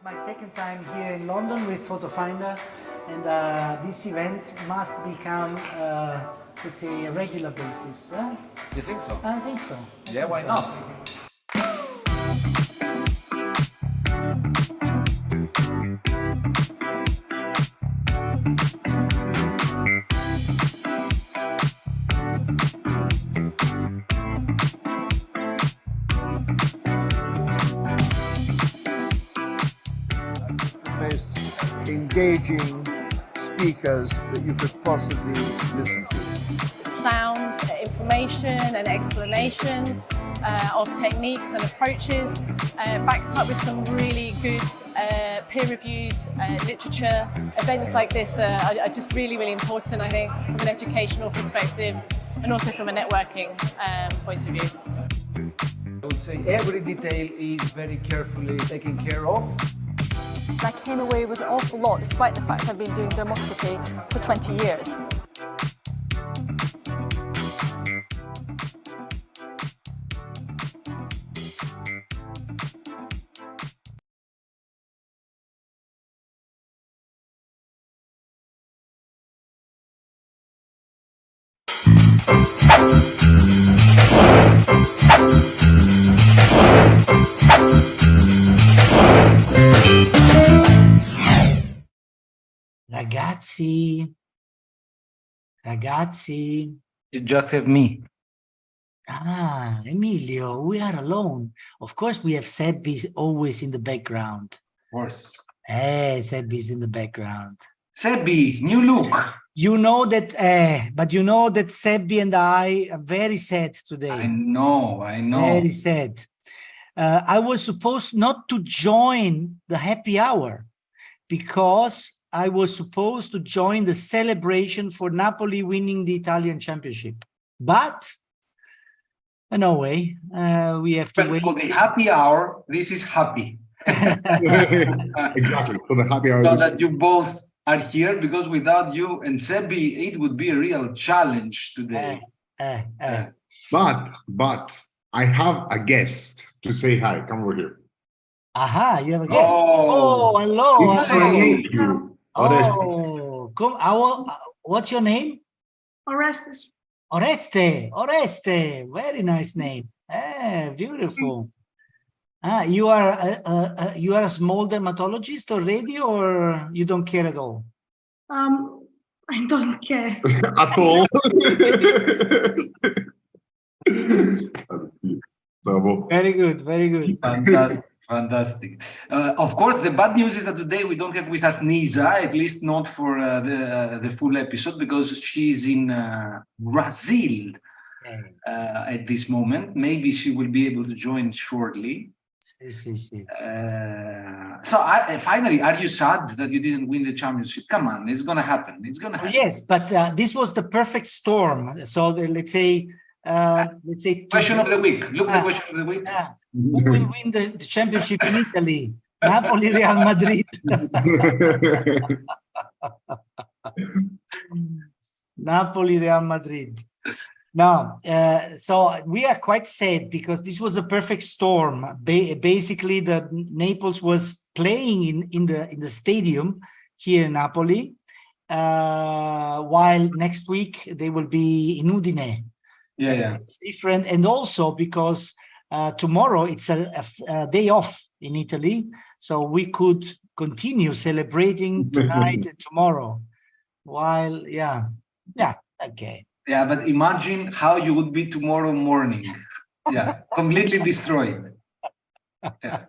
My second time here in London with PhotoFinder, and this event must become, let's say, a regular basis. You think so? I think so. Yeah, why not? Most engaging speakers that you could possibly listen to. Sound, information and explanation of techniques and approaches, backed up with some really good peer-reviewed literature. Events like this are just really important, I think, from an educational perspective and also from a networking point of view. I would say every detail is very carefully taken care of. I came away with an awful lot, despite the fact I've been doing dermoscopy for 20 years. Ragazzi, You just have me. Emilio, we are alone. Of course, we have Sebbi always in the background. Of course. Sebbi is in the background. Sebbi, new look. You know that, but you know that Sebbi and I are very sad today. I know. Very sad. I was supposed not to join the happy hour because I was supposed to join the celebration for Napoli winning the Italian championship. But no way, we have to wait. For the happy hour, this is happy. Exactly, for the happy hour. So that you both are here, because without you and Sebbi, it would be a real challenge today. But I have a guest to say hi. Come over here. Aha, you have a guest. Oh, Hello. He's gonna meet you. Come. What's your name? Orestes. Oreste. Very nice name. Beautiful. You are a small dermatologist already, or you don't care at all? I don't care. At all. Very good. Fantastic. Of course, the bad news is that today we don't have with us Nisa, at least not for the full episode, because she's in Brazil at this moment. Maybe she will be able to join shortly. So finally, are you sad that you didn't win the championship? Come on, it's gonna happen. Yes, but this was the perfect storm. So let's say question of the week. Look, the question of the week. Who will win the championship in Italy? Napoli, Real Madrid. Napoli, Real Madrid. No, so we are quite sad because this was a perfect storm. Basically, the Naples was playing in the stadium here in Napoli, while next week they will be in Udine. Yeah. It's different, and also because tomorrow it's a day off in Italy, so we could continue celebrating tonight and tomorrow. While, okay. Yeah, but imagine how you would be tomorrow morning. Yeah, completely destroyed. Yeah.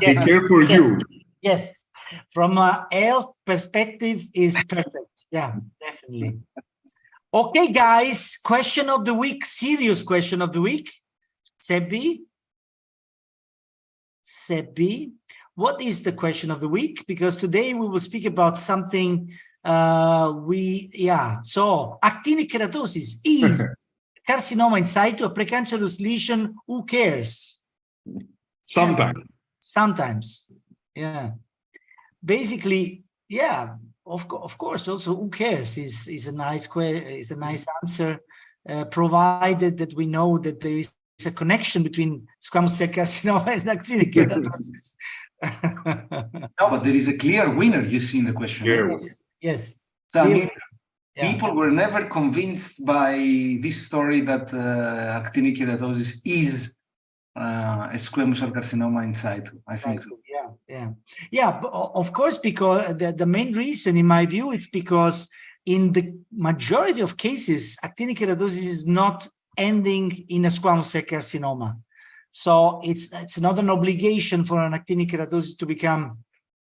Take care for you. Yes, from a health perspective is perfect. Yeah, definitely. Okay, guys, question of the week, serious question of the week. Sebbi, what is the question of the week? Because today we will speak about something so actinic keratosis is carcinoma in situ, a precancerous lesion. Who cares? Sometimes. Yeah. Basically, of course. Also, who cares is a nice answer, provided that we know that there is a connection between squamous cell carcinoma and actinic keratosis. No, but there is a clear winner, you see in the question. Yeah. Yes, yes. So, I mean, Yeah. people were never convinced by this story that actinic keratosis is a squamous cell carcinoma in situ. I think so. Yeah. But of course, because the main reason, in my view, it's because in the majority of cases, actinic keratosis is not ending in a squamous cell carcinoma. So it's not an obligation for an actinic keratosis to become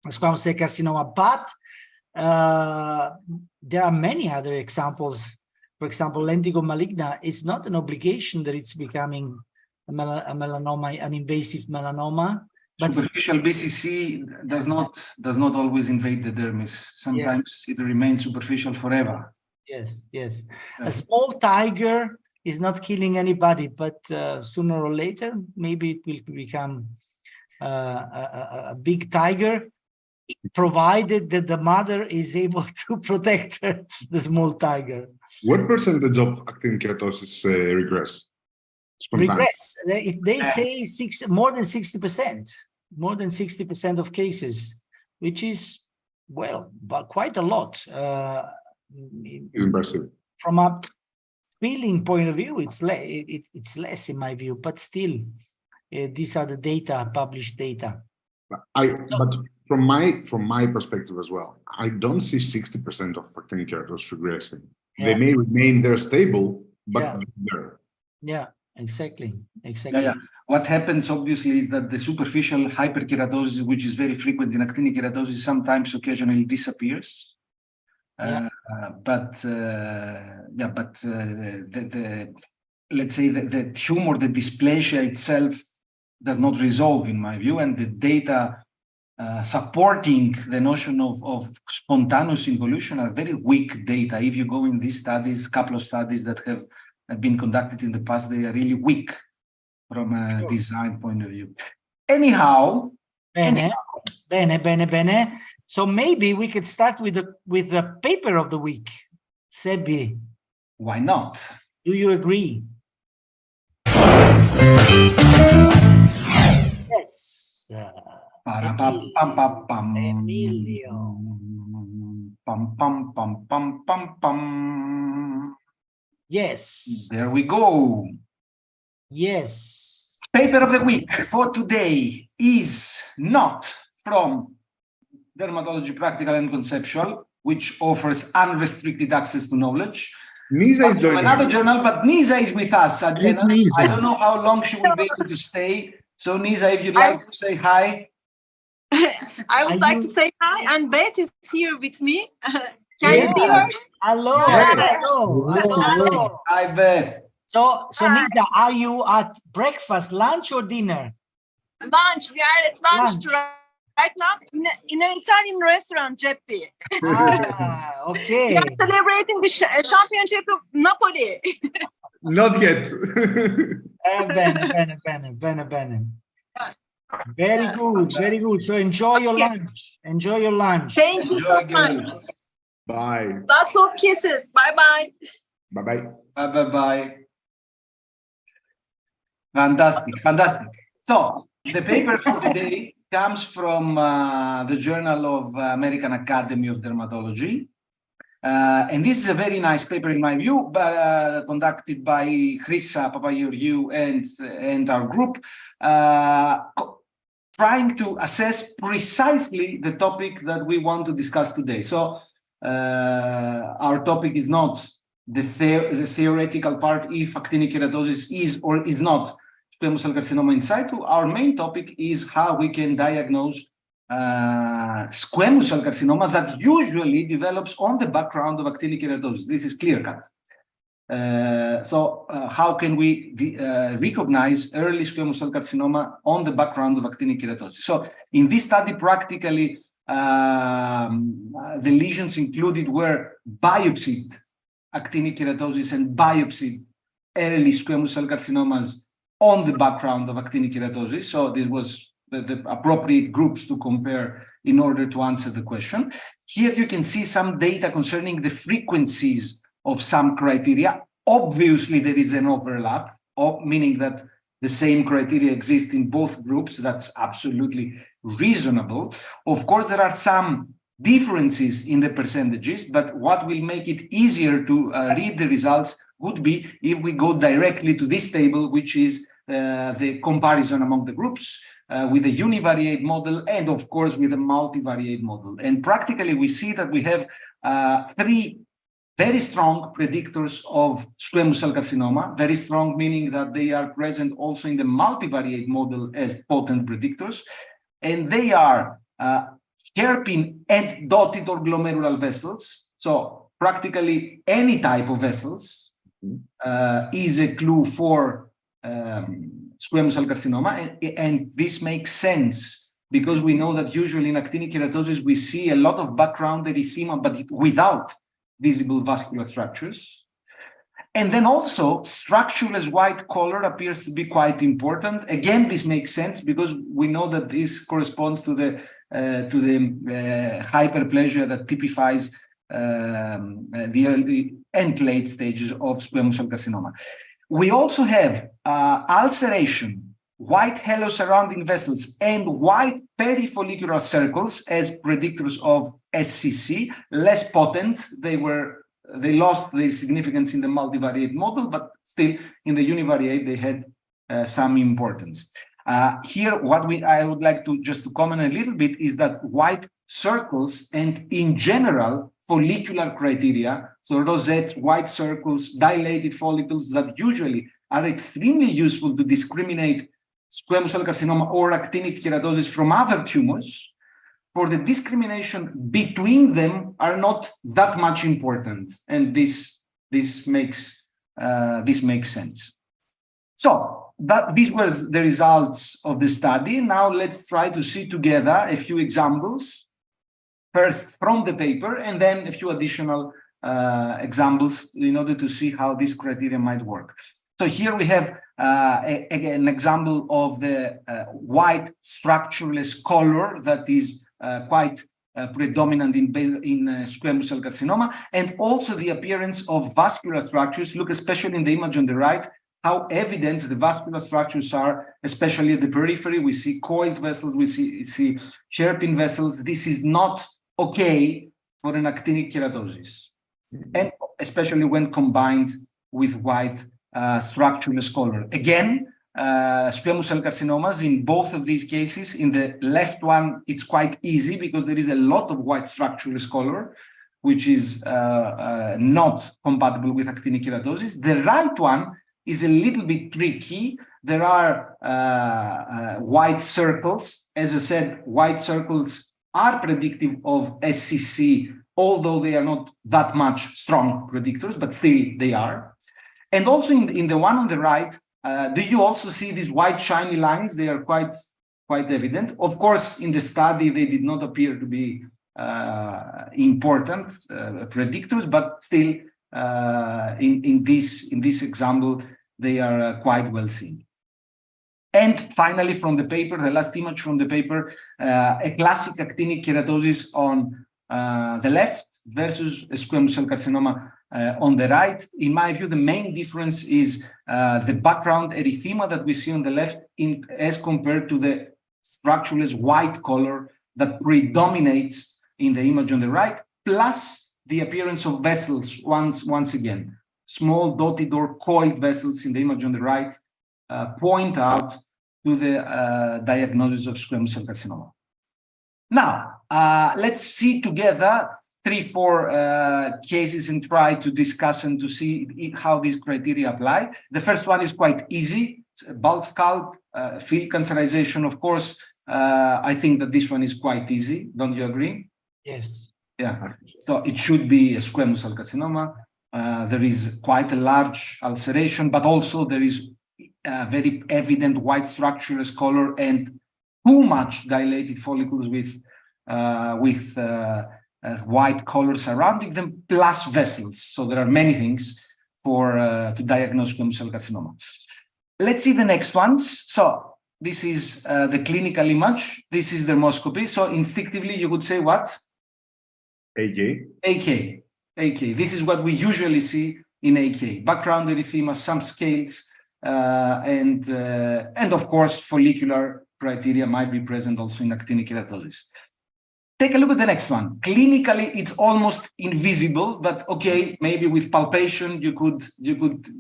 a squamous cell carcinoma, but there are many other examples. For example, lentigo maligna is not an obligation that it's becoming a melanoma, an invasive melanoma. But superficial BCC does not always invade the dermis. Sometimes it remains superficial forever. Yes. A small tiger is not killing anybody, but sooner or later, maybe it will become a big tiger, provided that the mother is able to protect the small tiger. What percentage of actinic keratosis regress? Regress. They say more than 60%. More than 60% of cases, which is, well, but quite a lot. Impressive. From a feeling point of view, it's less in my view, but still, these are the data, published data. But from my perspective as well, I don't see 60% of actinic keratosis regressing. They may remain there stable, but there. Yeah, exactly. Yeah. What happens obviously is that the superficial hyperkeratosis, which is very frequent in actinic keratosis, sometimes occasionally disappears. But let's say the tumor, the dysplasia itself does not resolve, in my view, and the data supporting the notion of spontaneous involution are very weak data. If you go in these studies, couple of studies that have been conducted in the past, they are really weak from a design point of view. Anyhow. Bene. So maybe we could start with the paper of the week. Sebi. Why not? Do you agree? Yes. Emilio. Yes. There we go. Yes. Paper of the week for today is not from Dermatology Practical and Conceptual, which offers unrestricted access to knowledge. Nisa is joining another journal, but Nisa is with us. I Nisa. don't know how long she will be able to stay. So Nisa, if you'd like to say hi. I would like to say hi, and Beth is here with me. Can you see her? Hello. Hi, Beth. So Nisa, are you at breakfast, lunch, or dinner? Lunch. We are at lunch right now in an Italian restaurant, Geppi. Okay. We are celebrating the championship of Napoli. Not yet. Bene. Very good. So enjoy your lunch. Thank you so much. Bye. Lots of kisses. Bye-bye. Bye-bye. Bye-bye. Fantastic. So the paper for today comes from the Journal of American Academy of Dermatology. And this is a very nice paper in my view, conducted by Chrissa Papageorgiou and our group, trying to assess precisely the topic that we want to discuss today. So our topic is not the theoretical part, if actinic keratosis is or is not squamous cell carcinoma in situ. Our main topic is how we can diagnose squamous cell carcinoma that usually develops on the background of actinic keratosis. This is clear cut. So how can we recognize early squamous cell carcinoma on the background of actinic keratosis? So in this study, practically, the lesions included were biopsied actinic keratosis and biopsied early squamous cell carcinomas on the background of actinic keratosis. So this was the appropriate groups to compare in order to answer the question. Here you can see some data concerning the frequencies of some criteria. Obviously, there is an overlap, meaning that the same criteria exist in both groups. That's absolutely reasonable. Of course, there are some differences in the percentages, but what will make it easier to read the results would be if we go directly to this table, which is the comparison among the groups with a univariate model and, of course, with a multivariate model. And practically, we see that we have three very strong predictors of squamous cell carcinoma, very strong meaning that they are present also in the multivariate model as potent predictors, and they are hairpin and dotted or glomerular vessels. So practically any type of vessels is a clue for squamous cell carcinoma, and this makes sense because we know that usually in actinic keratosis we see a lot of background erythema, but without visible vascular structures. And then also structureless white color appears to be quite important. Again, this makes sense because we know that this corresponds to the hyperplasia that typifies the early and late stages of squamous cell carcinoma. We also have ulceration, white halo surrounding vessels, and white perifollicular circles as predictors of SCC, less potent. They lost their significance in the multivariate model, but still in the univariate they had some importance. Here, what I would like to just to comment a little bit is that white circles and in general follicular criteria, so rosettes, white circles, dilated follicles that usually are extremely useful to discriminate squamous cell carcinoma or actinic keratosis from other tumors, for the discrimination between them are not that much important, and this makes sense. So these were the results of the study. Now let's try to see together a few examples, first from the paper, and then a few additional examples in order to see how this criteria might work. So here we have an example of the white structureless color that is quite predominant in squamous cell carcinoma, and also the appearance of vascular structures. Look especially in the image on the right, how evident the vascular structures are, especially at the periphery. We see coiled vessels, we see hairpin vessels. This is not okay for an actinic keratosis, and especially when combined with white structureless color. Again, squamous cell carcinomas in both of these cases. In the left one, it's quite easy because there is a lot of white structureless color, which is not compatible with actinic keratosis. The right one is a little bit tricky. There are white circles. As I said, white circles are predictive of SCC, although they are not that much strong predictors, but still they are. And also in the one on the right, do you also see these white shiny lines? They are quite evident. Of course, in the study, they did not appear to be important predictors, but still in this example, they are quite well seen. And finally, from the paper, the last image from the paper, a classic actinic keratosis on the left versus a squamous cell carcinoma on the right. In my view, the main difference is the background erythema that we see on the left as compared to the structureless white color that predominates in the image on the right, plus the appearance of vessels once again. Small dotted or coiled vessels in the image on the right point out to the diagnosis of squamous cell carcinoma. Now, let's see together 3-4 cases and try to discuss and to see how these criteria apply. The first one is quite easy. Bald scalp, field cancerization, of course. I think that this one is quite easy. Don't you agree? Yes. Yeah. So it should be a squamous cell carcinoma. There is quite a large ulceration, but also there is very evident white structureless color and too much dilated follicles with white color surrounding them, plus vessels. So there are many things to diagnose squamous cell carcinoma. Let's see the next ones. So this is the clinical image. This is dermoscopy. So instinctively, you would say what? AK. This is what we usually see in AK. Background erythema, some scales, and of course, follicular criteria might be present also in actinic keratosis. Take a look at the next one. Clinically, it's almost invisible, but okay, maybe with palpation you could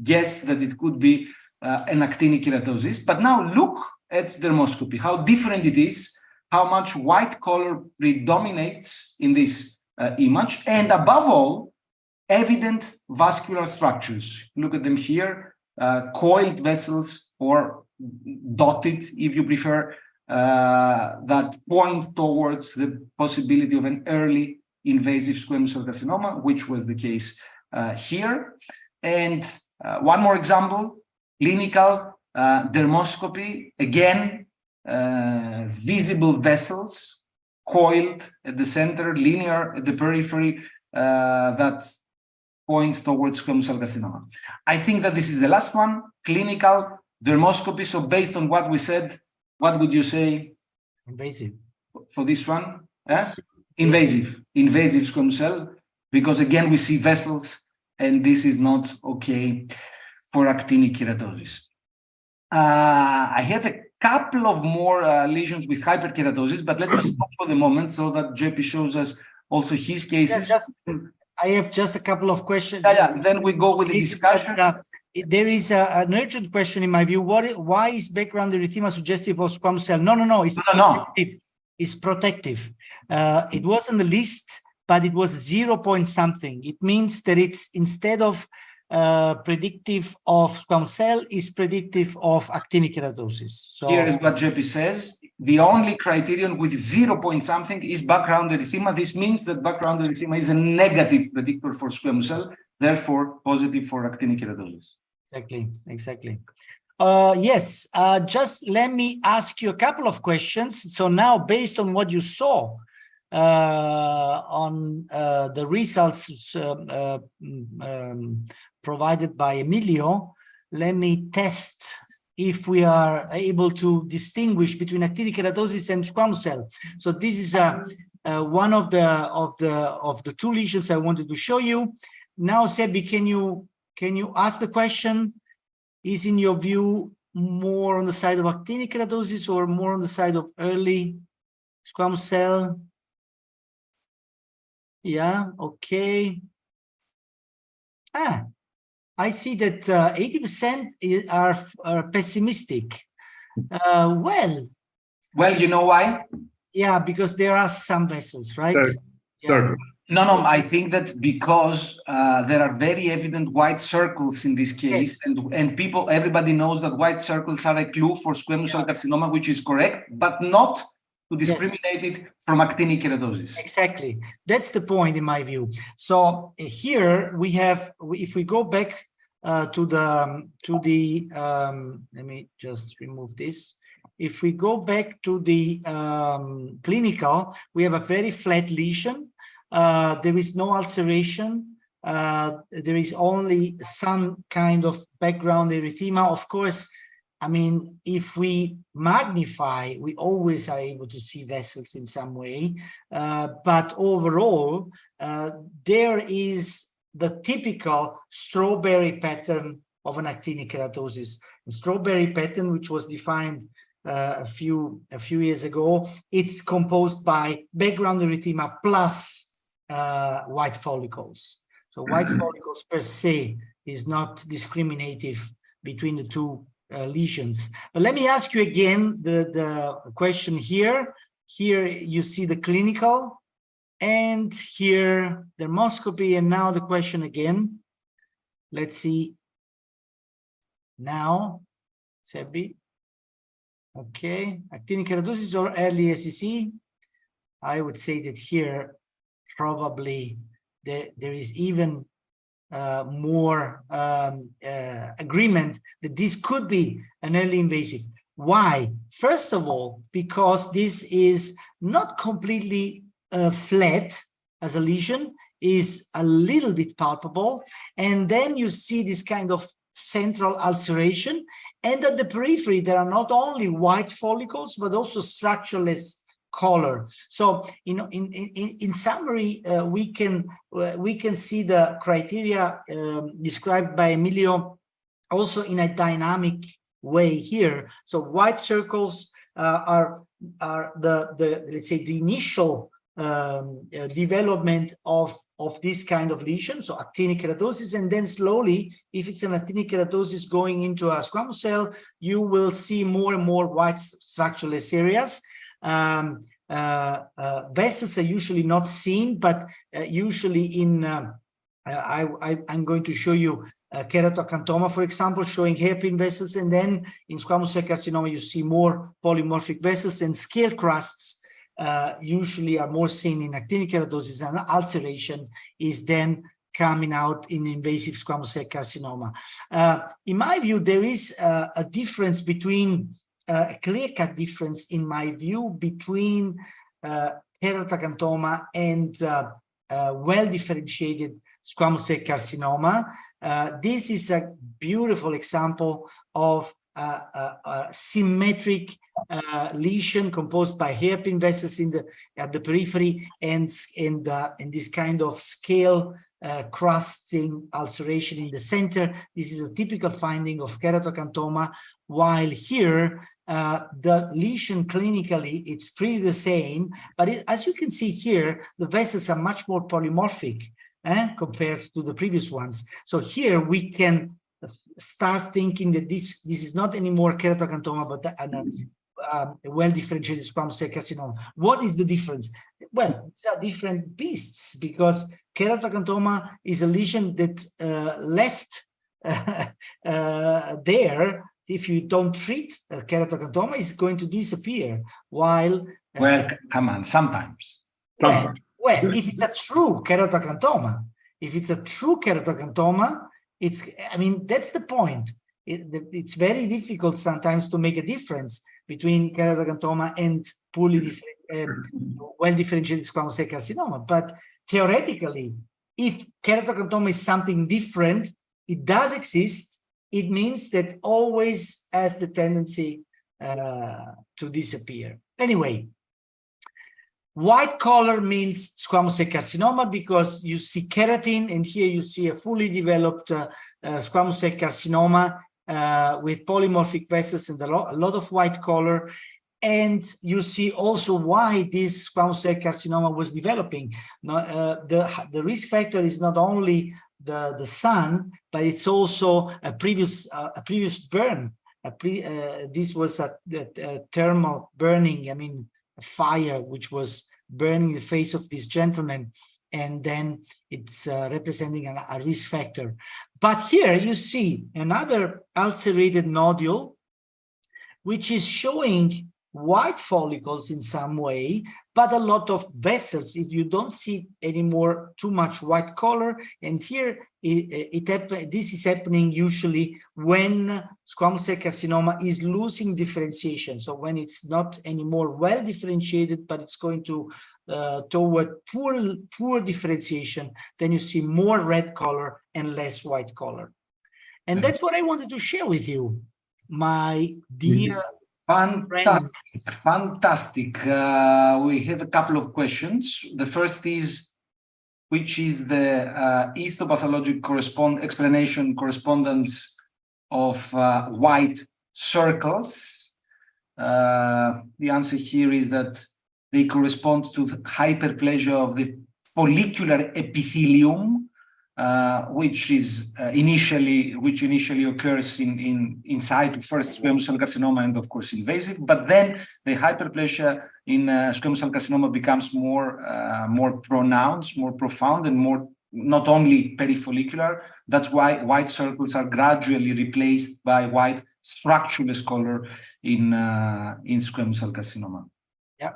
guess that it could be an actinic keratosis. But now look at dermoscopy, how different it is, how much white color predominates in this image, and above all, evident vascular structures. Look at them here, coiled vessels or dotted, if you prefer, that point towards the possibility of an early invasive squamous cell carcinoma, which was the case here. And one more example, clinical dermoscopy, again, visible vessels, coiled at the center, linear at the periphery, that point towards squamous cell carcinoma. I think that this is the last one, clinical dermoscopy. So based on what we said, what would you say? Invasive. For this one? Invasive squamous cell, because again, we see vessels, and this is not okay for actinic keratosis. I have a couple of more lesions with hyperkeratosis, but let me stop for the moment so that JP shows us also his cases. I have just a couple of questions. Then we go with the discussion. There is an urgent question in my view. Why is background erythema suggestive of squamous cell? No. It's protective. It's protective. It was on the list, but it was 0 point something. It means that it's instead of predictive of squamous cell, is predictive of actinic keratosis. So here is what JP says. The only criterion with 0 point something is background erythema. This means that background erythema is a negative predictor for squamous cell, therefore positive for actinic keratosis. Exactly. Yes, just let me ask you a couple of questions. So now, based on what you saw on the results provided by Emilio, let me test if we are able to distinguish between actinic keratosis and squamous cell. So this is one of the two lesions I wanted to show you. Now, Sebi, can you ask the question? Is in your view more on the side of actinic keratosis or more on the side of early squamous cell? Yeah, okay. I see that 80% are pessimistic. Well, you know why? Yeah, because there are some vessels, right? Sure. No, I think that because there are very evident white circles in this case, yes. and everybody knows that white circles are a clue for squamous cell carcinoma, which is correct, but not to discriminate it from actinic keratosis. Exactly. That's the point in my view. So here we have, if we go back to the let me just remove this. If we go back to the clinical, we have a very flat lesion. There is no ulceration. There is only some kind of background erythema. Of course, I mean, if we magnify, we always are able to see vessels in some way. But overall, there is the typical strawberry pattern of an actinic keratosis. The strawberry pattern, which was defined a few years ago, it's composed by background erythema plus white follicles. So white follicles per se is not discriminative between the two lesions. But let me ask you again the question here. Here you see the clinical, and here dermoscopy, and now the question again. Let's see. Now, Sebi. Okay, actinic keratosis or early SCC? I would say that here probably there is even more agreement that this could be an early invasive. Why? First of all, because this is not completely flat as a lesion, is a little bit palpable, and then you see this kind of central ulceration, and at the periphery there are not only white follicles but also structureless color. So, you know, in summary, we can see the criteria described by Emilio also in a dynamic way here. So white circles are the let's say the initial development of this kind of lesion, so actinic keratosis, and then slowly, if it's an actinic keratosis going into a squamous cell, you will see more and more white structureless areas. Vessels are usually not seen, but usually in I'm going to show you keratoacanthoma, for example, showing hairpin vessels, and then in squamous cell carcinoma you see more polymorphic vessels, and scale crusts usually are more seen in actinic keratosis, and ulceration is then coming out in invasive squamous cell carcinoma. In my view, there is a difference between a clear-cut difference, in my view, between keratoacanthoma and well-differentiated squamous cell carcinoma. This is a beautiful example of a symmetric lesion composed by hairpin vessels at the periphery and this kind of scale crusting ulceration in the center. This is a typical finding of keratoacanthoma, while here the lesion clinically it's pretty the same, but as you can see here, the vessels are much more polymorphic compared to the previous ones. So here we can start thinking that this is not anymore keratoacanthoma, but a well-differentiated squamous cell carcinoma. What is the difference? Well, these are different beasts, because keratoacanthoma is a lesion that left there. If you don't treat keratoacanthoma, it's going to disappear. While well, come on, sometimes. Well, if it's a true keratoacanthoma, I mean, that's the point. It's very difficult sometimes to make a difference between keratoacanthoma and well-differentiated squamous cell carcinoma. But theoretically, if keratoacanthoma is something different, it does exist. It means that always has the tendency to disappear. Anyway, white color means squamous cell carcinoma because you see keratin, and here you see a fully developed squamous cell carcinoma with polymorphic vessels and a lot of white color. And you see also why this squamous cell carcinoma was developing. The risk factor is not only the sun, but it's also a previous burn. This was a thermal burning, I mean, a fire which was burning the face of this gentleman, and then it's representing a risk factor. But here you see another ulcerated nodule, which is showing white follicles in some way, but a lot of vessels. You don't see anymore too much white color. And here this is happening usually when squamous cell carcinoma is losing differentiation. So when it's not anymore well differentiated, but it's going to toward poor differentiation, then you see more red color and less white color. And that's what I wanted to share with you, my dear Fantastic. We have a couple of questions. The first is, which is the histopathologic correspondence of white circles? The answer here is that they correspond to the hyperplasia of the follicular epithelium, which initially occurs inside first squamous cell carcinoma and of course invasive, but then the hyperplasia in squamous cell carcinoma becomes more pronounced, more profound, and more not only perifollicular. That's why white circles are gradually replaced by white structureless color in squamous cell carcinoma. Yeah.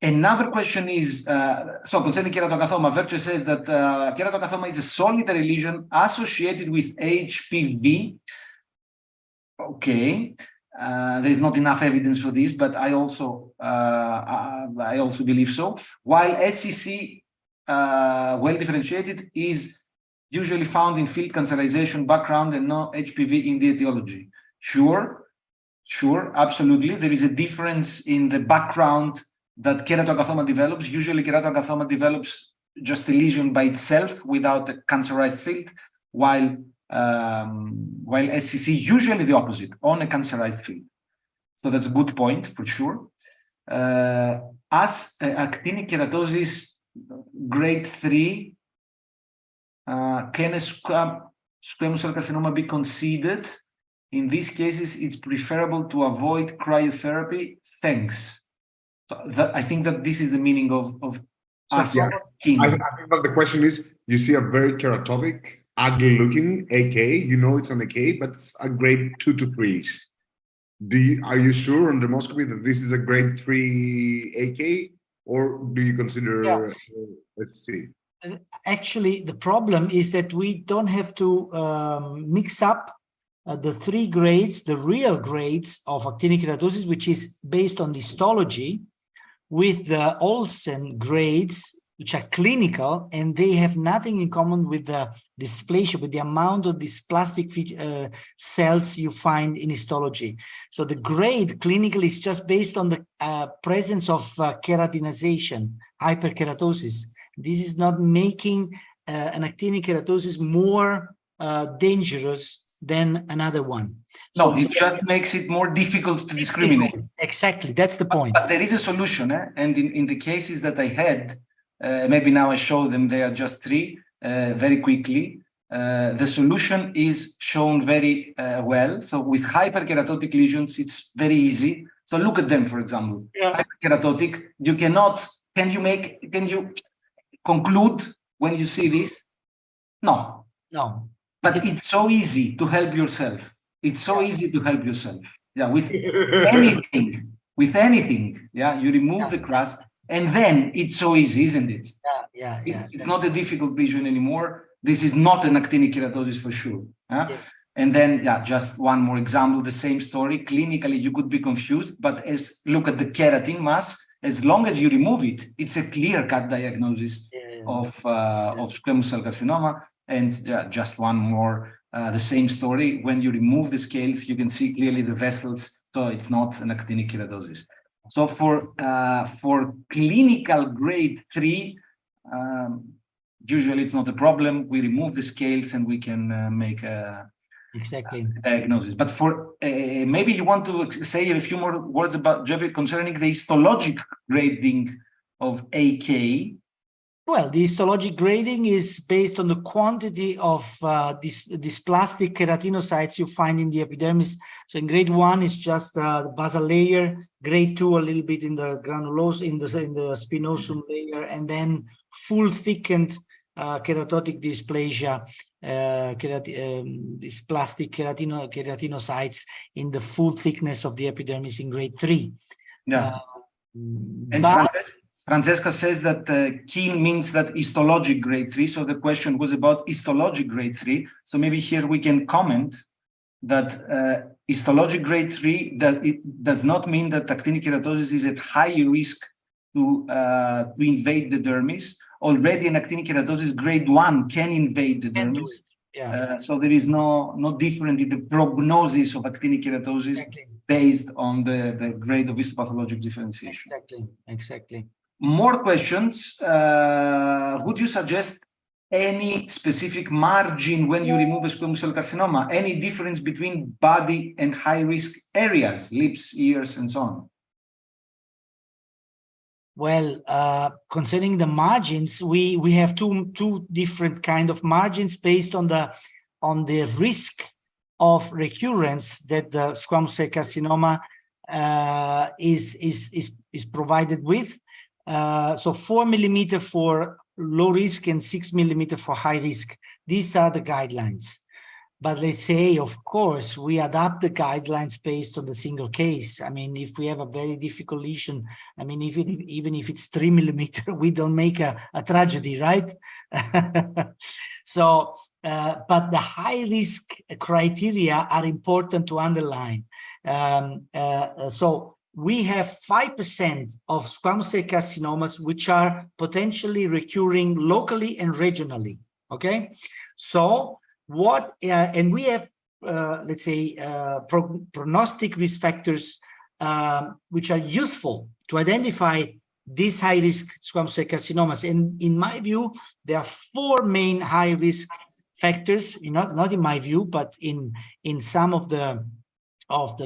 Another question is, so concerning keratoacanthoma, Virtue says that keratoacanthoma is a solitary lesion associated with HPV. Okay, there is not enough evidence for this, but I also believe so. While SCC, well differentiated, is usually found in field cancerization background and no HPV in the etiology. Sure, absolutely. There is a difference in the background that keratoacanthoma develops. Usually keratoacanthoma develops just a lesion by itself without a cancerized field, while while SCC usually the opposite, on a cancerized field. So that's a good point for sure. As actinic keratosis grade 3, can a squamous cell carcinoma be considered? In these cases, it's preferable to avoid cryotherapy. Thanks. So I think that this is the meaning of us. Yeah. I think that the question is, you see a very keratotic, ugly looking AK, you know it's an AK, but it's a grade 2 to 3. Are you sure on dermoscopy that this is a grade 3 AK, or do you consider SC? Actually, the problem is that we don't have to mix up the 3 grades, the real grades of actinic keratosis, which is based on histology, with the Olsen grades, which are clinical, and they have nothing in common with the dysplasia, with the amount of dysplastic cells you find in histology. So the grade clinically is just based on the presence of keratinization, hyperkeratosis. This is not making an actinic keratosis more dangerous than another one. No, it just makes it more difficult to discriminate. Exactly, that's the point. But there is a solution, and in the cases that I had, maybe now I show them, they are just 3, very quickly. The solution is shown very well. So with hyperkeratotic lesions, it's very easy. So look at them, for example. Hyperkeratotic, you cannot, can you conclude when you see this? No. No. But it's so easy to help yourself. It's so easy to help yourself. Yeah, with anything, you remove the crust, and then it's so easy, isn't it? It's not a difficult lesion anymore. This is not an actinic keratosis for sure. Yes. And then, just one more example, the same story. Clinically, you could be confused, but look at the keratin mass. As long as you remove it, it's a clear-cut diagnosis of squamous cell carcinoma. And just one more, the same story. When you remove the scales, you can see clearly the vessels. So it's not an actinic keratosis. So for clinical grade 3, usually it's not a problem. We remove the scales and we can make a diagnosis. But for maybe you want to say a few more words about concerning the histologic grading of AK. Well, the histologic grading is based on the quantity of dysplastic keratinocytes you find in the epidermis. So in grade 1 is just the basal layer, grade 2 a little bit in the granulose, in the spinosum layer, and then full thickened keratotic dysplasia, dysplastic keratinocytes in the full thickness of the epidermis in grade 3. Yeah. And Francesca says that keen means that histologic grade 3. So the question was about histologic grade 3. So maybe here we can comment that histologic grade 3, that it does not mean that actinic keratosis is at high risk to invade the dermis. Already in actinic keratosis, grade 1 can invade the dermis. So there is no difference in the prognosis of actinic keratosis based on the grade of histopathologic differentiation. Exactly. More questions. Would you suggest any specific margin when you remove a squamous cell carcinoma? Any difference between body and high-risk areas, lips, ears, and so on? Well, concerning the margins, we have two different kind of margins based on the risk of recurrence that the squamous cell carcinoma is provided with. So 4 millimeter for low risk and 6 millimeter for high risk. These are the guidelines. But let's say, of course, we adapt the guidelines based on the single case. I mean, if we have a very difficult lesion, I mean, even if it's 3 millimeter, we don't make a tragedy, right? So, but the high risk criteria are important to underline. So we have 5% of squamous cell carcinomas which are potentially recurring locally and regionally. Okay, so and we have let's say prognostic risk factors which are useful to identify these high risk squamous cell carcinomas. And in my view, there are 4 main high risk factors, not in my view, but in some of the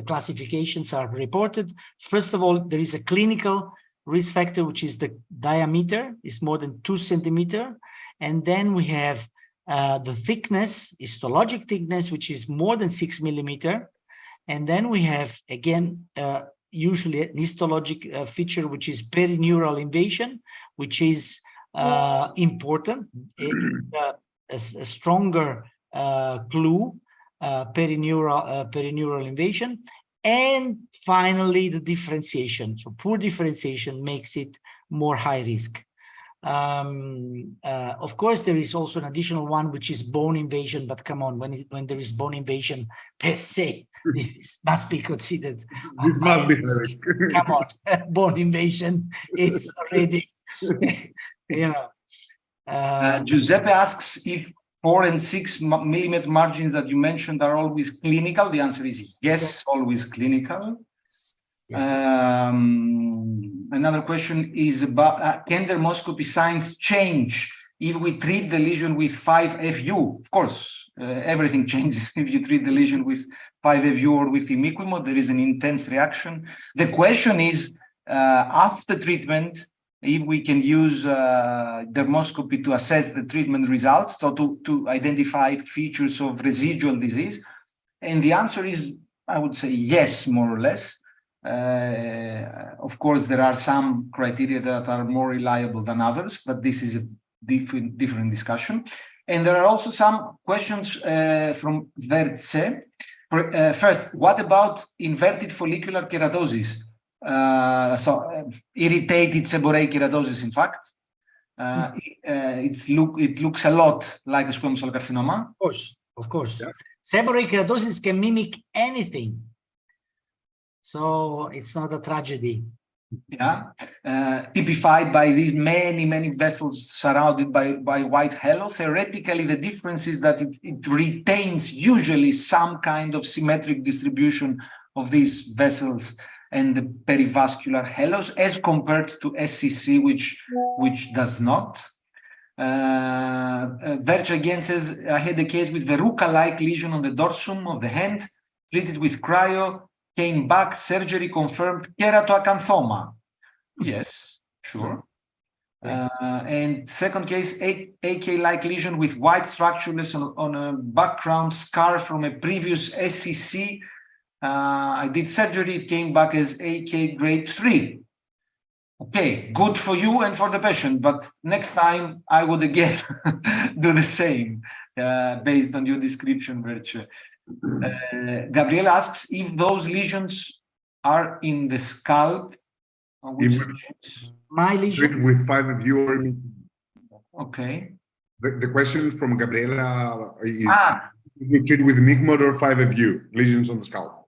classifications are reported. First of all, there is a clinical risk factor, which is the diameter, is more than 2 centimeters. And then we have the thickness, histologic thickness, which is more than 6 millimeters. And then we have, again, usually an histologic feature, which is perineural invasion, which is important. A stronger clue, perineural invasion. And finally, the differentiation. So poor differentiation makes it more high risk. Of course, there is also an additional one, which is bone invasion. But come on, when there is bone invasion per se, this must be considered. This must be high risk. Come on, bone invasion, it's already, Giuseppe asks if 4 and 6 millimeter margins that you mentioned are always clinical. The answer is yes, always clinical. Yes. Another question is about can dermoscopy signs change if we treat the lesion with 5-FU? Of course, everything changes if you treat the lesion with 5-FU or with imiquimod. There is an intense reaction. The question is, after treatment, if we can use dermoscopy to assess the treatment results, so to identify features of residual disease. And the answer is, I would say, yes, more or less. Of course, there are some criteria that are more reliable than others, but this is a different discussion. And there are also some questions from Verce. First, what about inverted follicular keratosis? Irritated seborrheic keratosis, in fact. It looks a lot like a squamous cell carcinoma. Of course. Yeah. Seborrheic keratosis can mimic anything. So it's not a tragedy. Yeah, typified by these many vessels surrounded by white halo. Theoretically, the difference is that it retains usually some kind of symmetric distribution of these vessels and the perivascular halos as compared to SCC, which does not. Verge again says, I had a case with verruca-like lesion on the dorsum of the hand, treated with cryo, came back, surgery confirmed keratoacanthoma. Yes, sure. And second case, AK-like lesion with white structureless on a background scar from a previous SCC. I did surgery, it came back as AK grade 3. Okay, good for you and for the patient, but next time I would again do the same based on your description, Verce. Gabriel asks if those lesions are in the scalp. My lesions with 5-FU or okay. The question from Gabriela is we treat with imiquimod or 5-FU lesions on the scalp.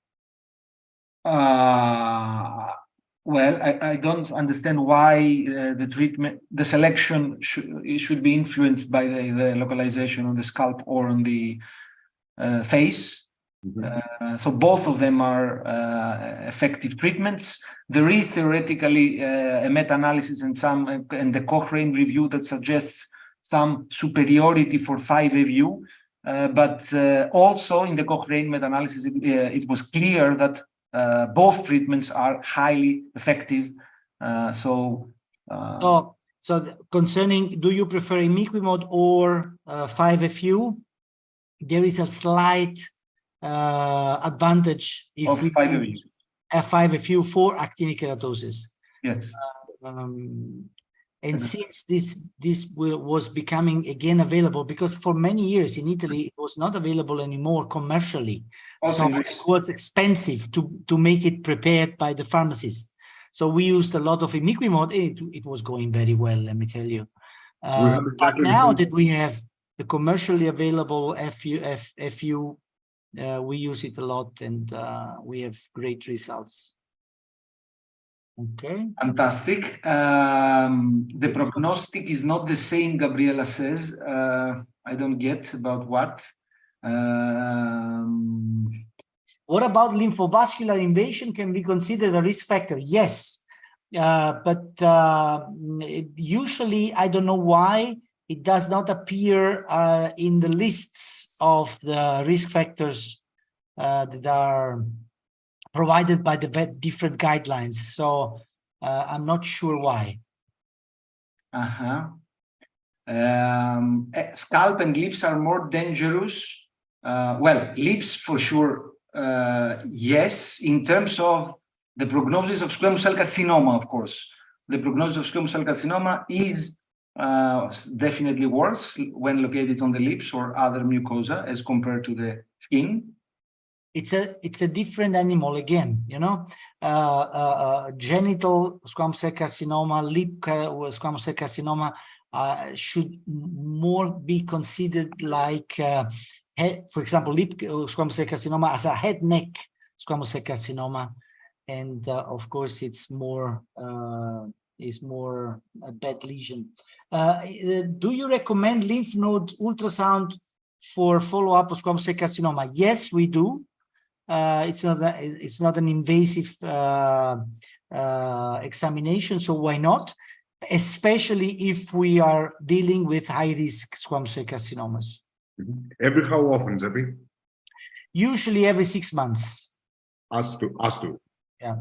Well, I don't understand why the selection should be influenced by the localization on the scalp or on the face. Mm-hmm. So both of them are effective treatments. There is theoretically a meta-analysis and the Cochrane review that suggests some superiority for 5-FU, but also in the Cochrane meta-analysis it was clear that both treatments are highly effective. So concerning, do you prefer imiquimod or 5-FU? There is a slight advantage if of 5-FU. 5-FU for actinic keratosis. Yes. And since this was becoming again available, because for many years in Italy it was not available anymore commercially, so it was expensive to make it prepared by the pharmacist. So we used a lot of imiquimod. It was going very well, let me tell you. But now that we have the commercially available FU, we use it a lot, and we have great results. Okay. Fantastic. The prognostic is not the same, Gabriela says. I don't get about what. What about lymphovascular invasion? Can be considered a risk factor? Yes. But usually, I don't know why it does not appear in the lists of the risk factors that are provided by the different guidelines. So I'm not sure why. Scalp and lips are more dangerous. Well, lips for sure, yes. In terms of the prognosis of squamous cell carcinoma, of course, the prognosis of squamous cell carcinoma is definitely worse when located on the lips or other mucosa as compared to the skin. It's a different animal again, you know. Genital squamous cell carcinoma, lip squamous cell carcinoma should more be considered like, for example, lip squamous cell carcinoma as a head neck squamous cell carcinoma, and of course it's more a bad lesion. Do you recommend lymph node ultrasound for follow-up of squamous cell carcinoma? Yes, we do. It's not an invasive examination, so why not? Especially if we are dealing with high-risk squamous cell carcinomas. Every how often, Zepi? Usually every 6 months. Us too. Yeah.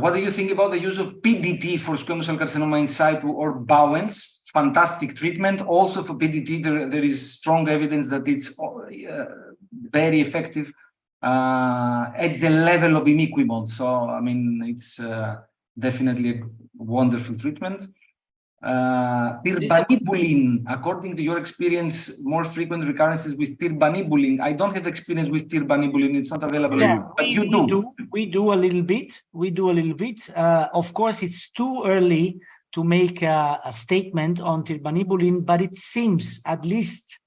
What do you think about the use of PDT for squamous cell carcinoma in situ or Bowen's? Fantastic treatment. Also for PDT, there is strong evidence that it's very effective at the level of imiquimod. So, I mean, it's definitely a wonderful treatment. Tirbanibulin, according to your experience, more frequent recurrences with tirbanibulin. I don't have experience with tirbanibulin. It's not available. Yeah, but you do. We do a little bit. Of course, it's too early to make a statement on tirbanibulin, but it seems, at least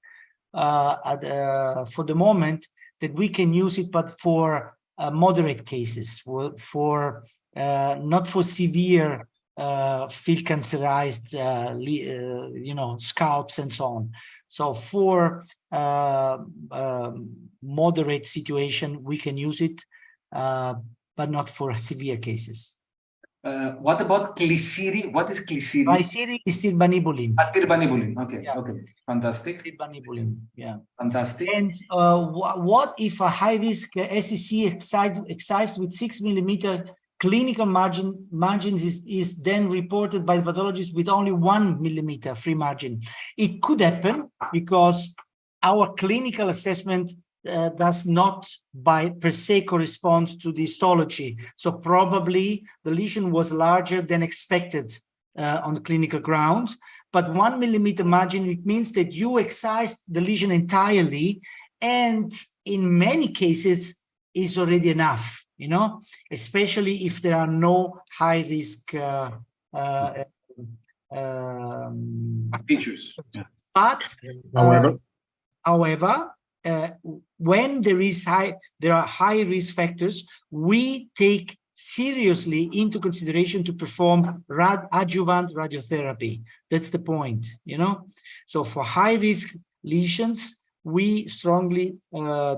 for the moment, that we can use it, but for moderate cases, for not for severe field cancerized, scalps and so on. So for moderate situation, we can use it, but not for severe cases. What about Klisyri? What is Klisyri? Klisyri is tirbanibulin. Tirbanibulin. Okay. Yeah. Okay. Fantastic. Tirbanibulin. Yeah. Fantastic. And what if a high-risk SCC excised with 6 millimeter clinical margins is then reported by the pathologist with only 1 millimeter free margin? It could happen because our clinical assessment does not per se correspond to the histology. So probably the lesion was larger than expected on the clinical ground, but 1 millimeter margin, it means that you excised the lesion entirely, and in many cases is already enough, you know, especially if there are no high risk features. Yeah. But however, when there are high risk factors, we take seriously into consideration to perform adjuvant radiotherapy. That's the point, you know. So for high risk lesions, we strongly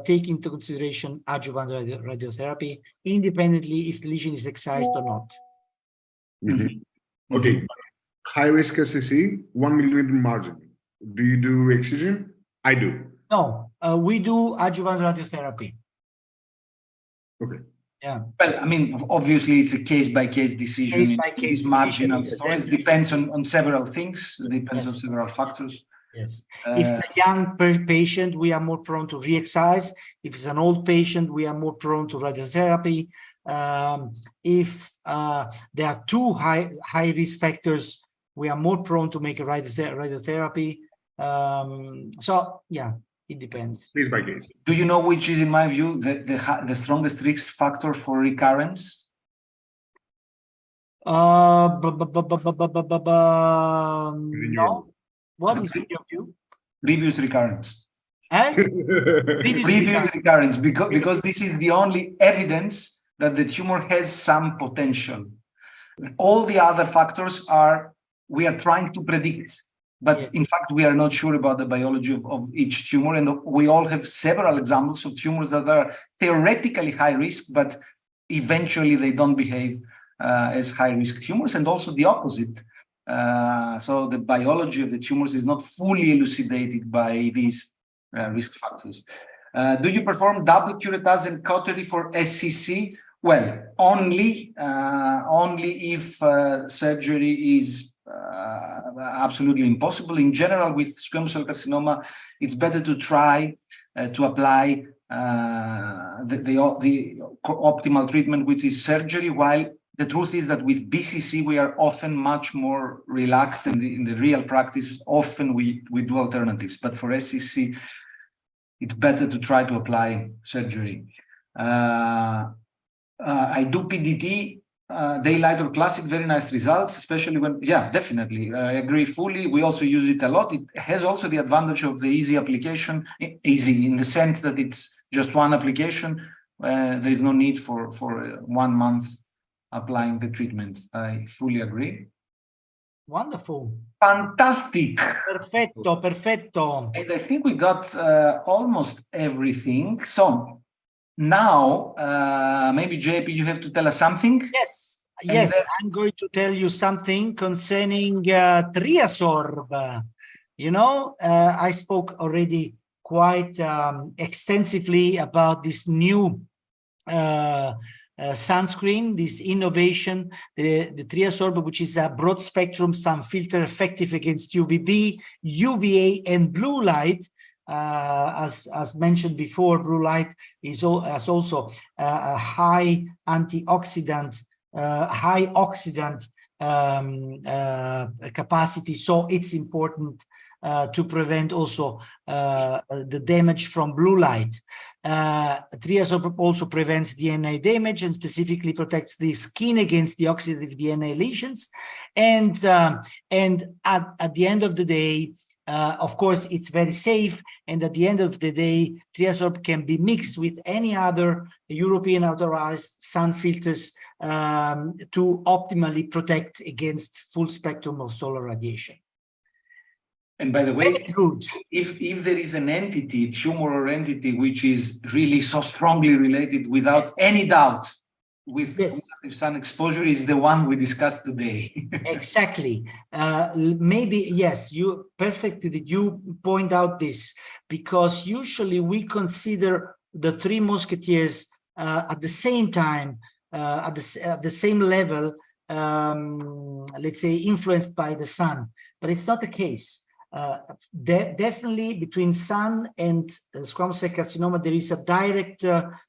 take into consideration adjuvant radiotherapy, independently if the lesion is excised or not. Mm-hmm. Okay, high risk SCC, 1 millimeter margin. Do you do excision? I do. No, we do adjuvant radiotherapy. Okay. Yeah. Well, I mean, obviously, it's a case-by-case decision. Case-by-case marginal stories. Depends on several things. Depends on several factors. Yes. If it's a young patient, we are more prone to re-excise. If it's an old patient, we are more prone to radiotherapy. If there are two high risk factors, we are more prone to make a radiotherapy. So yeah, it depends. Case by case. Do you know which is, in my view, the strongest risk factor for recurrence? No. What is in your view? Previous recurrence. Previous recurrence, because this is the only evidence that the tumor has some potential. All the other factors we are trying to predict. But in fact, we are not sure about the biology of each tumor. And we all have several examples of tumors that are theoretically high risk, but eventually they don't behave as high risk tumors. And also the opposite. So the biology of the tumors is not fully elucidated by these risk factors. Do you perform double curettage and cautery for SCC? Well, only if surgery is absolutely impossible. In general, with squamous cell carcinoma, it's better to try to apply the optimal treatment, which is surgery, while the truth is that with BCC, we are often much more relaxed, and in the real practice, often we do alternatives. But for SCC, it's better to try to apply surgery. I do PDT, daylight or classic, very nice results, especially when, yeah, definitely, I agree fully. We also use it a lot. It has also the advantage of the easy application, easy in the sense that it's just one application. There is no need for 1 month applying the treatment. I fully agree. Wonderful. Fantastic. Perfetto. And I think we got almost everything. So now, maybe JP, you have to tell us something. Yes, I'm going to tell you something concerning Triasorb. You know, I spoke already quite extensively about this new sunscreen, this innovation, the Triasorb, which is a broad spectrum sun filter effective against UVB, UVA, and blue light. As mentioned before, blue light has also a high antioxidant, high oxidant capacity. So it's important to prevent also the damage from blue light. Triasorb also prevents DNA damage and specifically protects the skin against the oxidative DNA lesions. And at the end of the day, of course, it's very safe. And at the end of the day, Triasorb can be mixed with any other European authorized sun filters to optimally protect against full spectrum of solar radiation. And by the way, good. If there is an entity, tumor or entity, which is really so strongly related without any doubt with sun exposure, is the one we discussed today. Exactly. Maybe, yes, you perfectly, you point out this, because usually we consider the three musketeers at the same time, at the same level, let's say influenced by the sun, but it's not the case. Definitely between sun and squamous cell carcinoma, there is a direct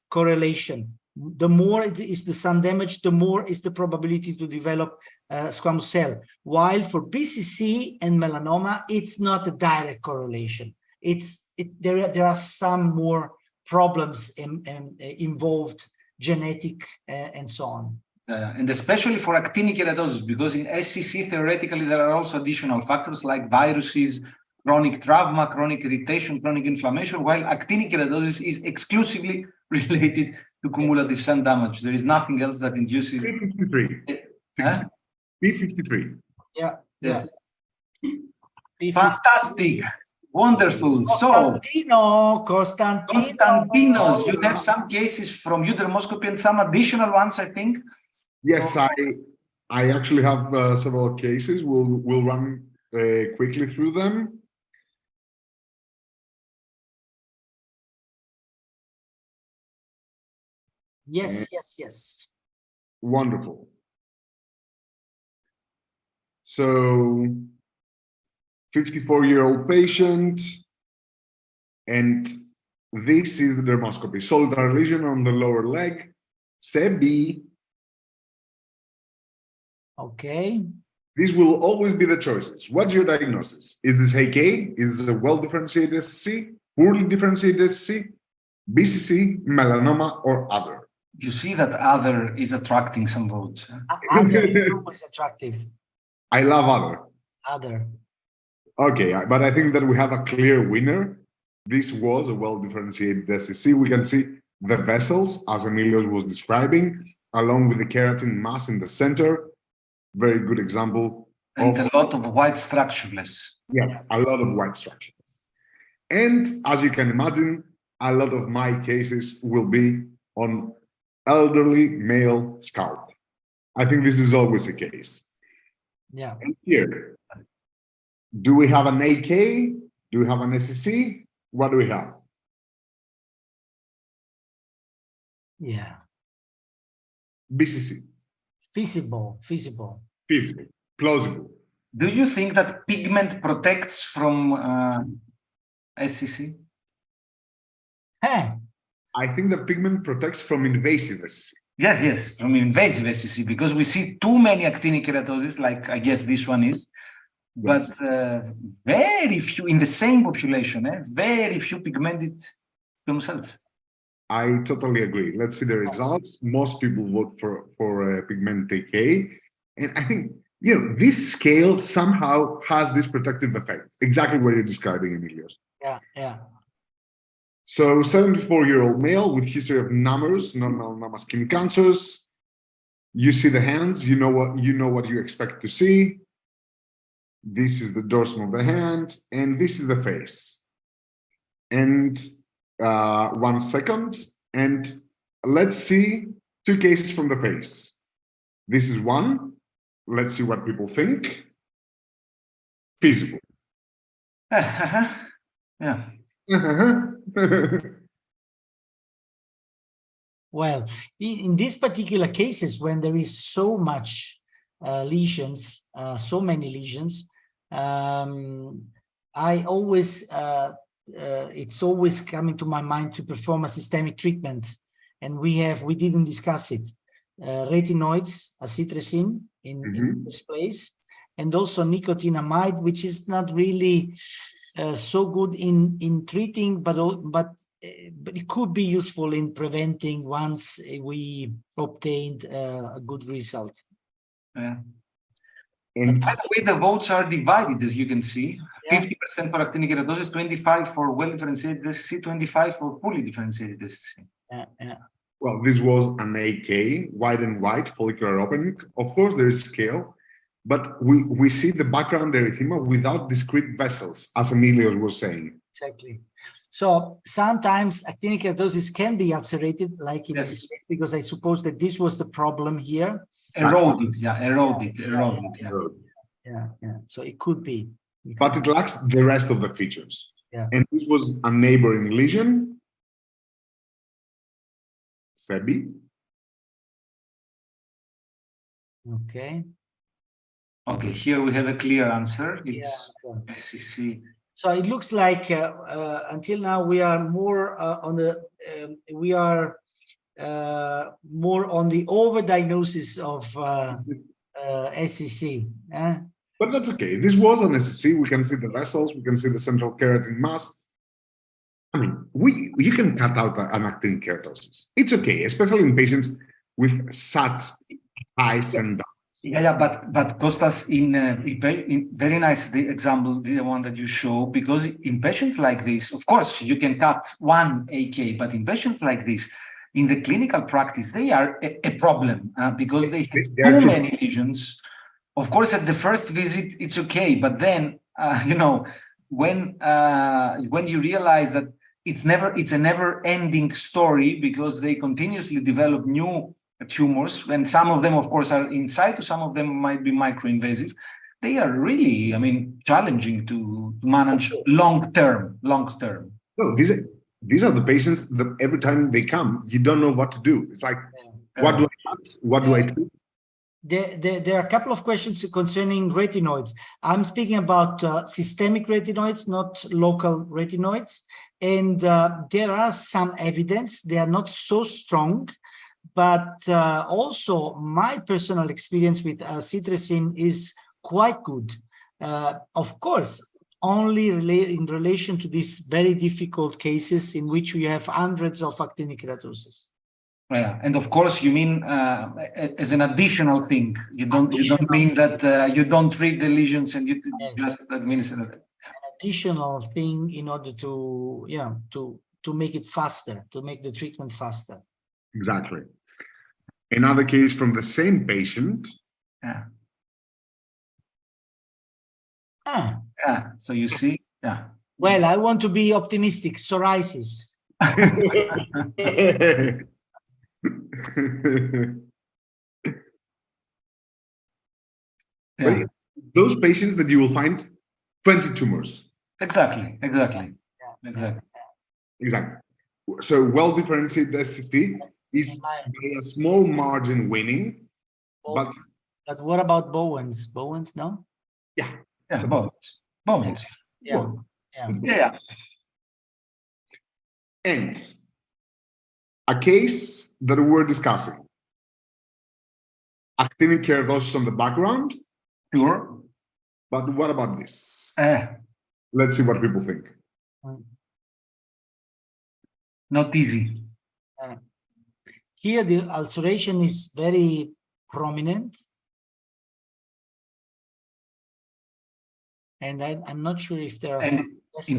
correlation. The more it is the sun damage, the more is the probability to develop squamous cell. While for BCC and melanoma, it's not a direct correlation. There are some more problems involved, genetic and so on. And especially for actinic keratosis, because in SCC, theoretically, there are also additional factors like viruses, chronic trauma, chronic irritation, chronic inflammation, while actinic keratosis is exclusively related to cumulative sun damage. There is nothing else that induces... P53. Huh? P53. Yeah. Yes. P53. Fantastic. Wonderful. Constantinos, you have some cases from dermoscopy and some additional ones, I think. Yes, I actually have several cases. We'll run quickly through them. Yes. Wonderful. So, 54-year-old patient, and this is the dermoscopy. Solitary lesion on the lower leg, SEBI. Okay. These will always be the choices. What's your diagnosis? Is this AK? Is this a well-differentiated SCC? Poorly differentiated SCC? BCC, melanoma, or other? You see that other is attracting some votes. Other is always attractive. I love other. Other. Okay, but I think that we have a clear winner. This was a well-differentiated SCC. We can see the vessels, as Emilios was describing, along with the keratin mass in the center. Very good example. And a lot of white structureless. Yes, a lot of white structureless. And as you can imagine, a lot of my cases will be on elderly male scalp. I think this is always the case. Yeah. And here, do we have an AK? Do we have an SCC? What do we have? Yeah. BCC. Feasible. Feasible. Plausible. Do you think that pigment protects from SCC? Hey. I think that pigment protects from invasive SCC. Yes, from invasive SCC, because we see too many actinic keratosis, like I guess this one is, but very few in the same population, very few pigmented film cells. I totally agree. Let's see the results. Most people vote for pigment AK, and I think this scale somehow has this protective effect. Exactly what you're describing, Emilios. Yeah. So 74-year-old male with history of numerous non-melanoma skin cancers. You see the hands, you know what you expect to see. This is the dorsum of the hand, and this is the face. And 1 second, and let's see 2 cases from the face. This is one. Let's see what people think. Feasible. Yeah. Well, in these particular cases, when there is so much lesions, so many lesions, I always it's always coming to my mind to perform a systemic treatment, and we didn't discuss it. Retinoids, acitresin in this place, and also nicotinamide, which is not really so good in treating, but it could be useful in preventing once we obtained a good result. Yeah. And by the way, the votes are divided, as you can see. 50% for actinic keratosis, 25 for well-differentiated SCC, 25 for poorly differentiated SCC. Yeah. Well, this was an AK, white and white, follicular opening. Of course, there is scale, but we see the background erythema without discrete vessels, as Emilios was saying. Exactly. So sometimes actinic keratosis can be ulcerated, like in this case, because I suppose that this was the problem here. Eroded. Yeah. So it could be. But it lacks the rest of the features. Yeah. And this was a neighboring lesion. Sebi. Okay. Okay, here we have a clear answer. It's SCC. So it looks like until now we are more on the more on the overdiagnosis of SCC. But that's okay. This was an SCC. We can see the vessels. We can see the central keratin mass. I mean, you can cut out an actinic keratosis. It's okay, especially in patients with such highs and downs. Yeah, but Kostas, in very nice the example, the one that you show, because in patients like this, of course, you can cut one AK, but in patients like this, in the clinical practice, they are a problem because they have too many lesions. Of course, at the first visit, it's okay, but then when you realize that it's a never-ending story because they continuously develop new tumors, and some of them, of course, are in situ, some of them might be microinvasive. They are really, challenging to manage long term. No, these are the patients that every time they come, you don't know what to do. It's like, what do I cut? What do I do? There are a couple of questions concerning retinoids. I'm speaking about systemic retinoids, not local retinoids. And there are some evidence. They are not so strong, but also my personal experience with acitresin is quite good. Of course, only in relation to these very difficult cases in which we have hundreds of actinic keratosis. Yeah, and of course, you mean as an additional thing. You don't mean that you don't treat the lesions and you just administer it. An additional thing in order to make it faster, to make the treatment faster. Exactly. Another case from the same patient. Yeah. Ah. So you see, yeah. Well, I want to be optimistic. Psoriasis. Yeah. those patients that you will find 20 tumors. Exactly. Exactly. So well-differentiated SCC is by a small margin winning, but what about Bowen's? Bowen's, no? Yeah, bones. Yeah. And a case that we're discussing, actinic keratosis on the background. Sure. But what about this? Eh, Let's see what people think. not easy. Here, the ulceration is very prominent. And I'm not sure if there are And some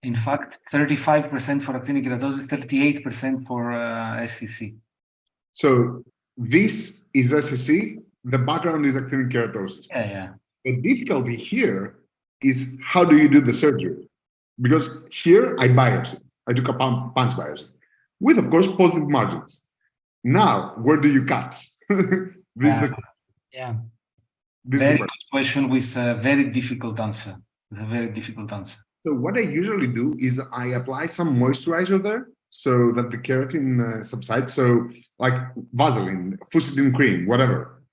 in fact, 35% for actinic keratosis, 38% for SCC. So this is SCC, the background is actinic keratosis. Yeah. The difficulty here is how do you do the surgery? Because here I biopsy, I took a punch biopsy with, of course, positive margins. Now, where do you cut? This is the Very good question with a very difficult answer. So what I usually do is I apply some moisturizer there so that the keratin subsides. So like Vaseline, Fusidin cream, whatever.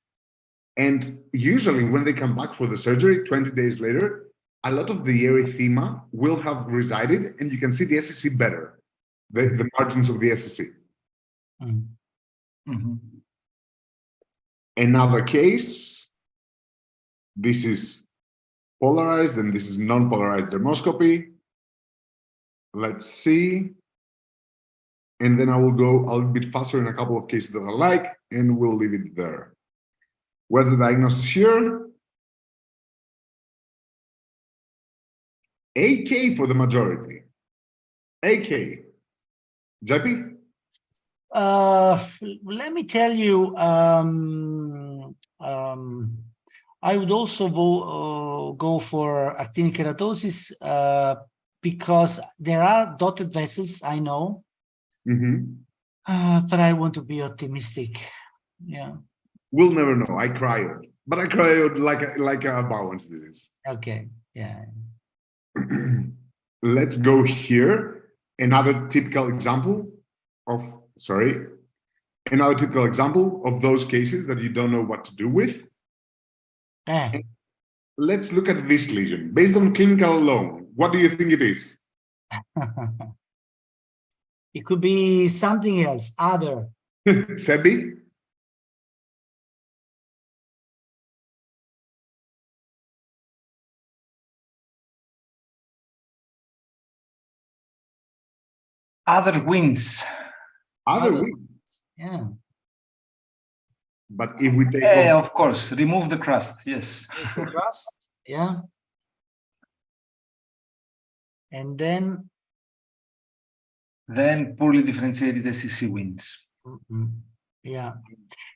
And usually when they come back for the surgery, 20 days later, a lot of the erythema will have resided and you can see the SCC better, the margins of the SCC. Another case, this is polarized and this is non-polarized dermoscopy. Let's see. And then I will go a little bit faster in a couple of cases that I like, and we'll leave it there. Where's the diagnosis here? AK for the majority. AK. JP? Let me tell you, I would also go for actinic keratosis because there are dotted vessels, I know, but I want to be optimistic. Yeah. We'll never know. I cried, but I cried like a Bowen's disease. Okay. Yeah. Let's go here. Another typical example of those cases that you don't know what to do with. Let's look at this lesion. Based on clinical alone, what do you think it is? It could be something else, other. Sebi? Other wins. Other wins. Yeah. But if we take of course, remove the crust, yes. The crust, yeah. And then poorly differentiated SCC wins. Yeah,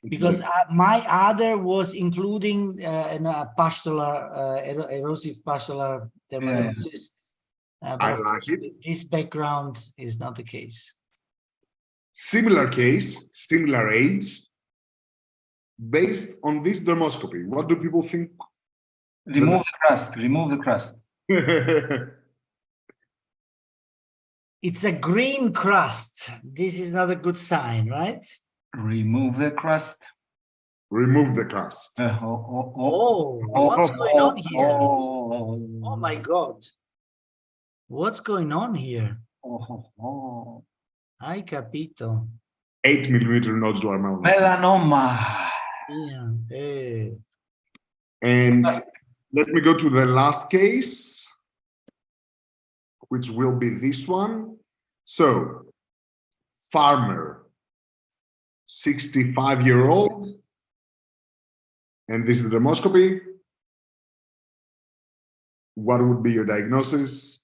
because my other was including pustular, erosive pustular dermatosis. I like it. This background is not the case. Similar case, similar age. Based on this dermoscopy, what do people think? Remove the crust, remove the crust. It's a green crust. This is not a good sign, right? Remove the crust. Remove the crust. What's going on here? Oh my God. What's going on here? Ay, capito. 8 millimeter nodular melanoma. Melanoma. Yeah. And let me go to the last case, which will be this one. So, farmer, 65-year-old, and this is the dermoscopy. What would be your diagnosis?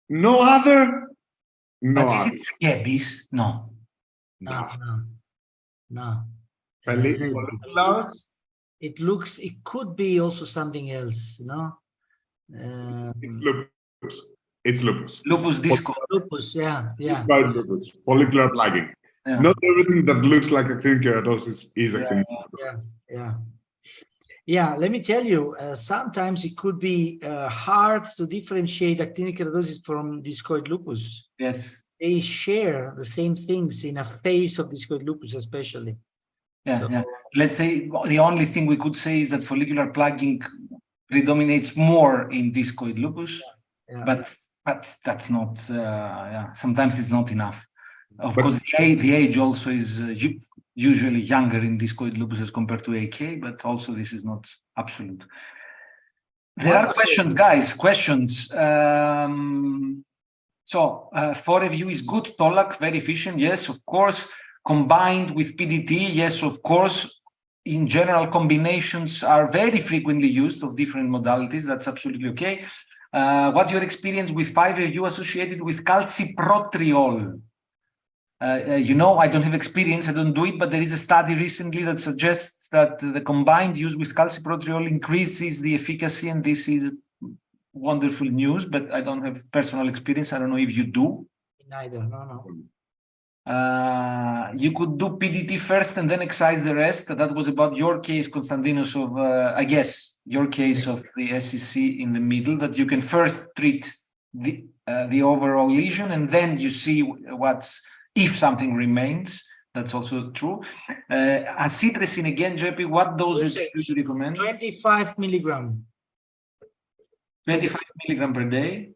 No other? No but other. is it scabies? No. It could be also something else, no? It's lupus. It's lupus. Lupus disco. Lupus, yeah. Lupus. Follicular plaque. Yeah. Not everything that looks like actinic keratosis is actinic keratosis. Yeah, let me tell you, sometimes it could be hard to differentiate actinic keratosis from discoid lupus. Yes. They share the same things in a phase of discoid lupus, especially. Yeah. Let's say the only thing we could say is that follicular plugging predominates more in discoid lupus, but that's not. Sometimes it's not enough. Of course, the age also is usually younger in discoid lupus as compared to AK, but also this is not absolute. There are questions, guys. Questions. So 4FU is good. Tolac, very efficient. Yes, of course. Combined with PDT, yes, of course. In general, combinations are very frequently used of different modalities. That's absolutely okay. What's your experience with 5FU associated with calcipotriol? You know, I don't have experience, I don't do it, but there is a study recently that suggests that the combined use with calcipotriol increases the efficacy, and this is wonderful news, but I don't have personal experience. I don't know if you do. Neither, no. You could do PDT first and then excise the rest. That was about your case, Konstantinos, of, I guess, your case of the SCC in the middle, that you can first treat the overall lesion and then you see if something remains. That's also true. Acitresin again, JP, what dosage do you recommend? 25 milligram. 25 milligram per day.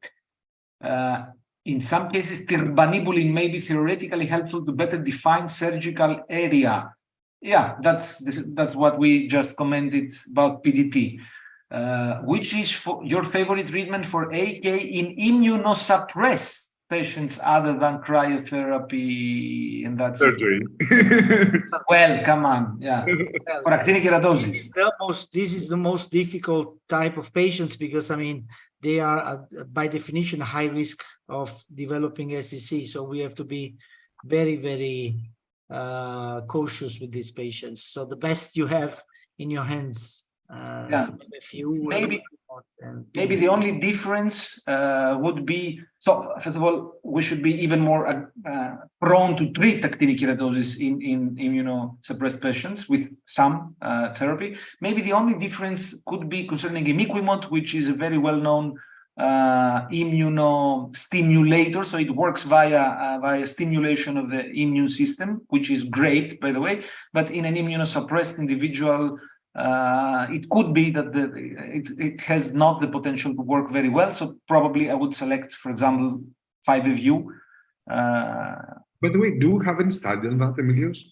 In some cases, tirbanibulin may be theoretically helpful to better define surgical area. Yeah, that's what we just commented about PDT. Which is your favorite treatment for AK in immunosuppressed patients other than cryotherapy? And that's surgery. Well, come on, yeah. For actinic keratosis. This is the most difficult type of patients because, I mean, they are, by definition, high risk of developing SCC. So we have to be very, very cautious with these patients. So the best you have in your hands. Maybe the only difference would be, so first of all, we should be even more prone to treat actinic keratosis in immunosuppressed patients with some therapy. Maybe the only difference could be concerning imiquimod, which is a very well-known immunostimulator. So it works via stimulation of the immune system, which is great, by the way. But in an immunosuppressed individual, it could be that it has not the potential to work very well. So probably I would select, for example, 5FU. By the way, do you have any study on that, Emilios?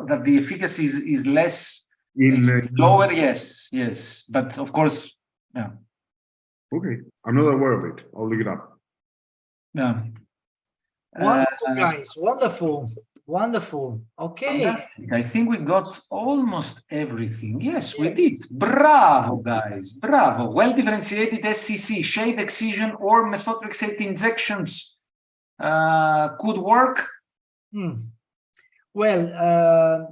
That the efficacy is less, lower, yes. But of course, yeah. Okay, I'm not aware of it. I'll look it up. Yeah. Wonderful, guys. Wonderful. Okay. Fantastic. I think we got almost everything. Yes, we did. Bravo, guys. Bravo. Well-differentiated SCC, shade excision or methotrexate injections could work. Well,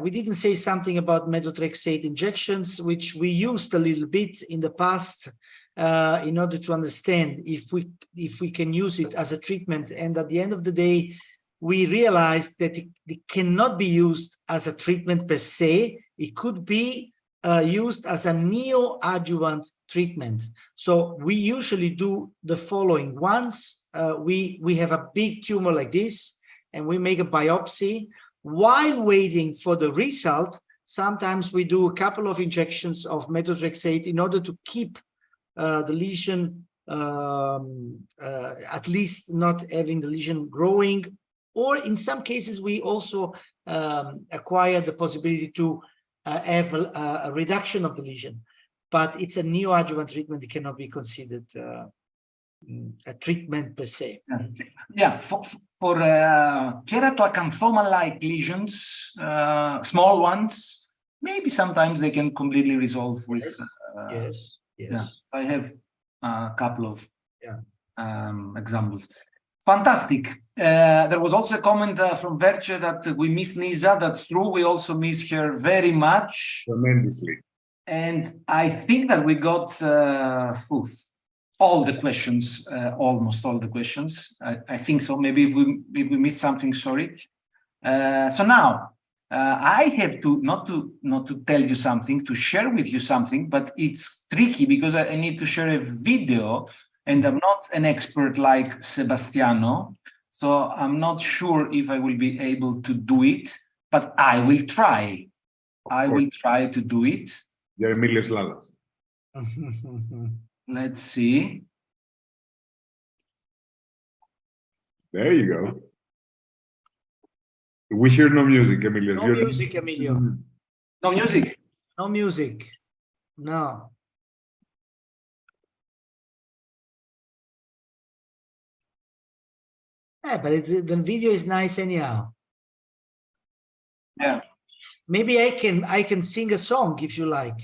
we didn't say something about methotrexate injections, which we used a little bit in the past in order to understand if we can use it as a treatment. And at the end of the day, we realized that it cannot be used as a treatment per se. It could be used as a neoadjuvant treatment. So we usually do the following. Once we have a big tumor like this, and we make a biopsy, while waiting for the result, sometimes we do a couple of injections of methotrexate in order to keep the lesion, at least not having the lesion growing. Or in some cases, we also acquire the possibility to have a reduction of the lesion. But it's a neoadjuvant treatment. It cannot be considered a treatment per se. Yeah, for keratoacanthoma-like lesions, small ones, maybe sometimes they can completely resolve with. Yes. Yeah, I have a couple of examples. Fantastic. There was also a comment from Verce that we miss Nisa. That's true. We also miss her very much. Tremendously. And I think that we got all the questions, almost all the questions. I think so. Maybe if we missed something, sorry. So now I have to not to tell you something, to share with you something, but it's tricky because I need to share a video, and I'm not an expert like Sebastiano, so I'm not sure if I will be able to do it, but I will try. I will try to do it. Let's see. There you go. We hear no music, Emilio. No music, Emilio. No music. No music. No. Yeah, but the video is nice anyhow. Yeah. Maybe I can sing a song if you like.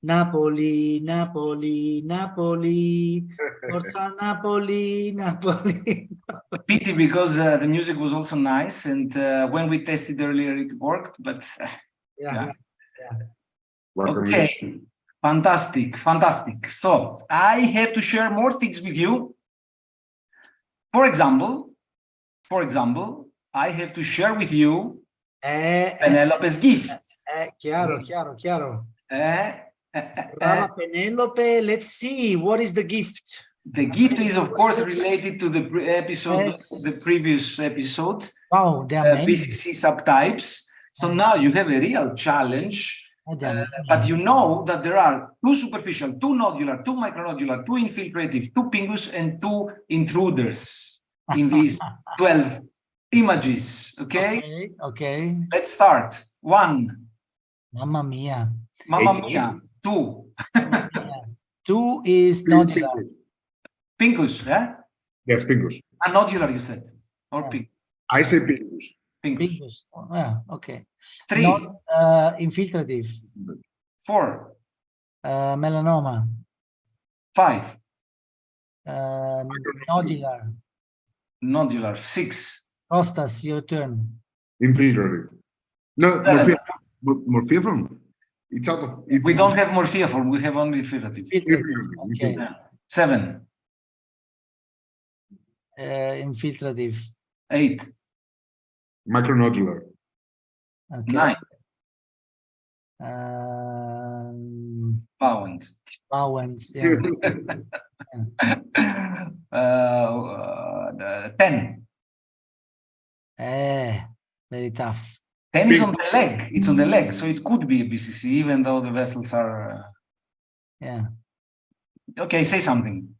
Napoli, Napoli, Napoli, Forza Napoli, Napoli. Pity because the music was also nice, and when we tested earlier, it worked. But Yeah. Okay, fantastic, fantastic. So I have to share more things with you. For example, I have to share with you Penelope's gift. Chiaro. Brava Penelope, let's see, what is the gift? The gift is, of course, related to the episode, Yes. the previous episode, Wow, they are many. BCC subtypes. So now you have a real challenge, but you know that there are 2 superficial, 2 nodular, 2 micronodular, 2 infiltrative, 2 pingus, and 2 intruders in these 12 images. Okay? Okay. Let's start. 1. Mamma mia. Mamma mia. 2. 2 is nodular. Pingus, eh? Yes, pingus. Nodular, you said. Or pink. I say pingus. Pingus. Oh, yeah, okay. 3. Infiltrative. 4. Melanoma. 5. Nodular. Nodular. 6. Costas, your turn. Infiltrative. No, 7. morphium. It's out of. It's We don't have morphiform, we have only infiltrative. Okay. 7. Infiltrative. 8. Micronodular. Okay. 9. Bowens. Bowens. Yeah. 10. Very tough. 10 is on the leg. It's on the leg, so it could be a BCC, even though the vessels are. Yeah. Okay, say something.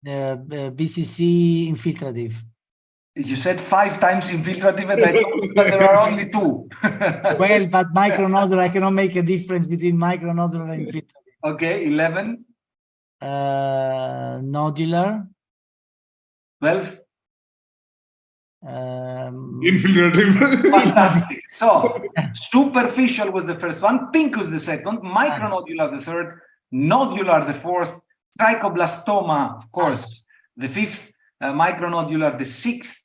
BCC infiltrative. You said 5 times infiltrative, and I told you that there are only 2. Well, but micronodular, I cannot make a difference between micronodular and infiltrative. Okay, 11. Nodular. 12. Infiltrative. Fantastic. So, superficial was the first one, pincus the second, micronodular the third, nodular the fourth, trichoblastoma, of course, the fifth, micronodular the sixth,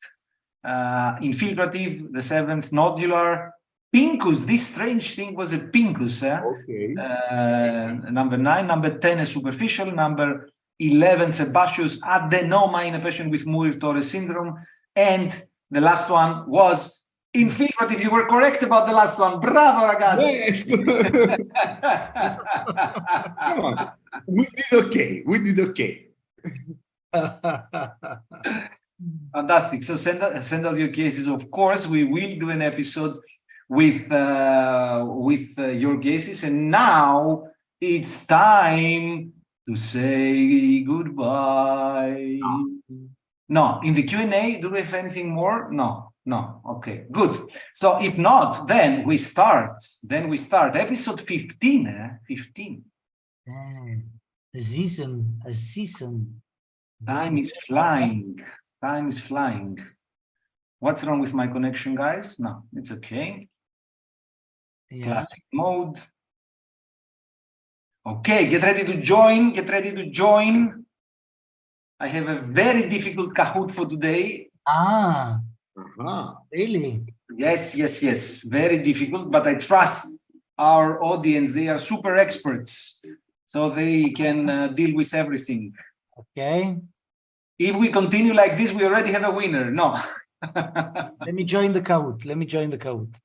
infiltrative the seventh, nodular, pincus. This strange thing was a pincus. Okay. Number 9, number 10 a superficial, number 11 sebaceous adenoma in a patient with Muir-Torre syndrome, and the last one was infiltrative. You were correct about the last one. Bravo, ragazzi. Yes. Come on. We did okay. We did okay. Fantastic. So send us your cases. Of course, we will do an episode with your cases. And now it's time to say goodbye. No, in the Q&A, do we have anything more? No. Okay, good. So if not, then we start. Episode 15. 15. A season. Time is flying. What's wrong with my connection, guys? No, it's okay. Yeah. Classic mode. Okay, get ready to join. I have a very difficult Kahoot for today. Really? Yes. Very difficult, but I trust our audience. They are super experts. so they can deal with everything. Okay. If we continue like this, we already have a winner. No. Let me join the Kahoot. Let me join the Kahoot.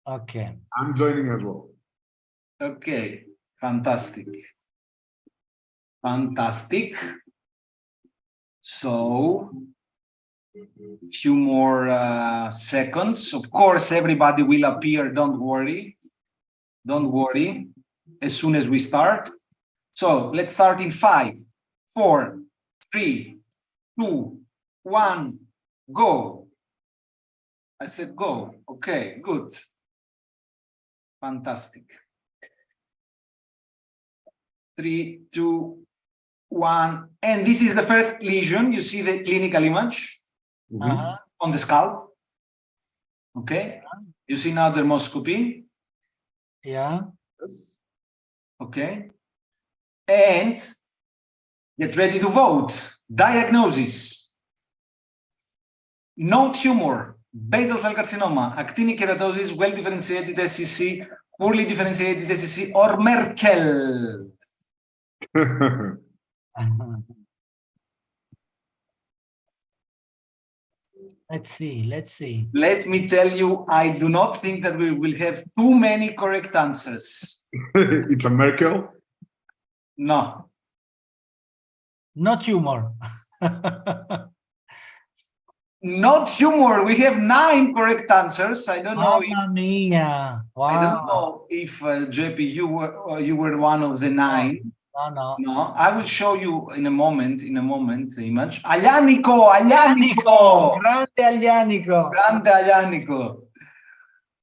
Okay. I'm joining as well. Okay, fantastic. Fantastic. So, few more seconds. Of course, everybody will appear. Don't worry. Don't worry. As soon as we start. So let's start in 5, 4, 3, 2, 1, go. I said go. Okay, good. Fantastic. 3, 2, 1. And this is the first lesion. You see the clinical image on the scalp. Okay. You see now dermoscopy. Yeah. Yes. Okay. And get ready to vote. Diagnosis. No tumor, basal cell carcinoma, actinic keratosis, well-differentiated SCC, poorly differentiated SCC, or Merkel. Let's see. Let's see. Let me tell you, I do not think that we will have too many correct answers. It's a Merkel. No. No tumor. Not tumor. We have 9 correct answers. I don't know. Mamma mia. Wow. I don't know if JP, you were one of the 9. No. No, I will show you in a moment. The image. Aglianico. Grande Aglianico. Grande Aglianico.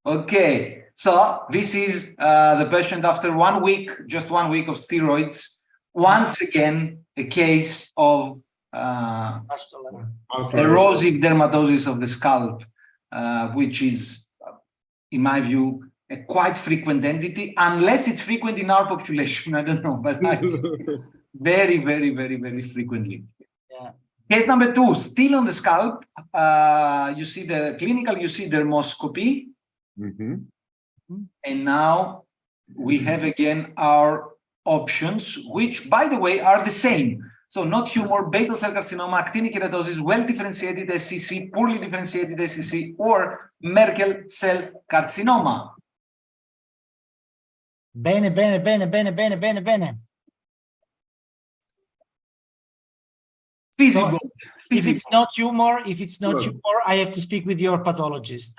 Okay, so this is the patient after 1 week, just 1 week of steroids. Once again, a case of erosive dermatosis of the scalp, which is, in my view, a quite frequent entity, unless it's frequent in our population. I don't know, but it's very, very, very, very frequently. Yeah. Case number 2, still on the scalp. You see the clinical, you see dermoscopy. And now we have again our options, which, by the way, are the same. So not tumor, basal cell carcinoma, actinic keratosis, well-differentiated SCC, poorly differentiated SCC, or Merkel cell carcinoma. Bene. Feasible. If it's not tumor, I have to speak with your pathologist.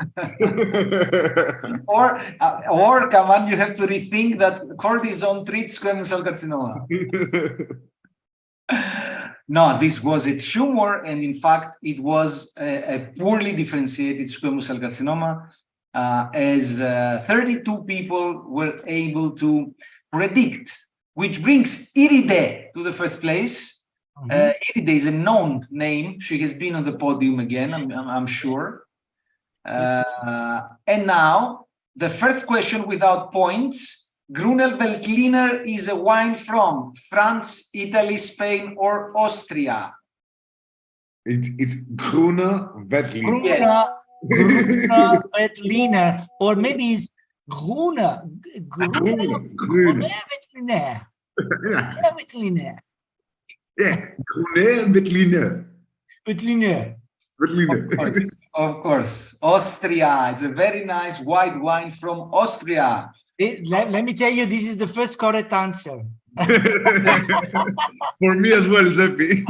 or come on, you have to rethink that cortisone treats squamous cell carcinoma. No, this was a tumor, and in fact, it was a poorly differentiated squamous cell carcinoma, as 32 people were able to predict, which brings Iride to the first place. Iride is a known name. She has been on the podium again, I'm sure. And now, the first question without points. Grunel Veltliner is a wine from France, Italy, Spain, or Austria? It's Gruner Veltliner. Yes. Gruner Veltliner, or maybe it's Gruner Veltliner. Yeah, Gruner Veltliner. Of course. Austria. It's a very nice white wine from Austria. Let me tell you, this is the first correct answer. For me as well, Zepi.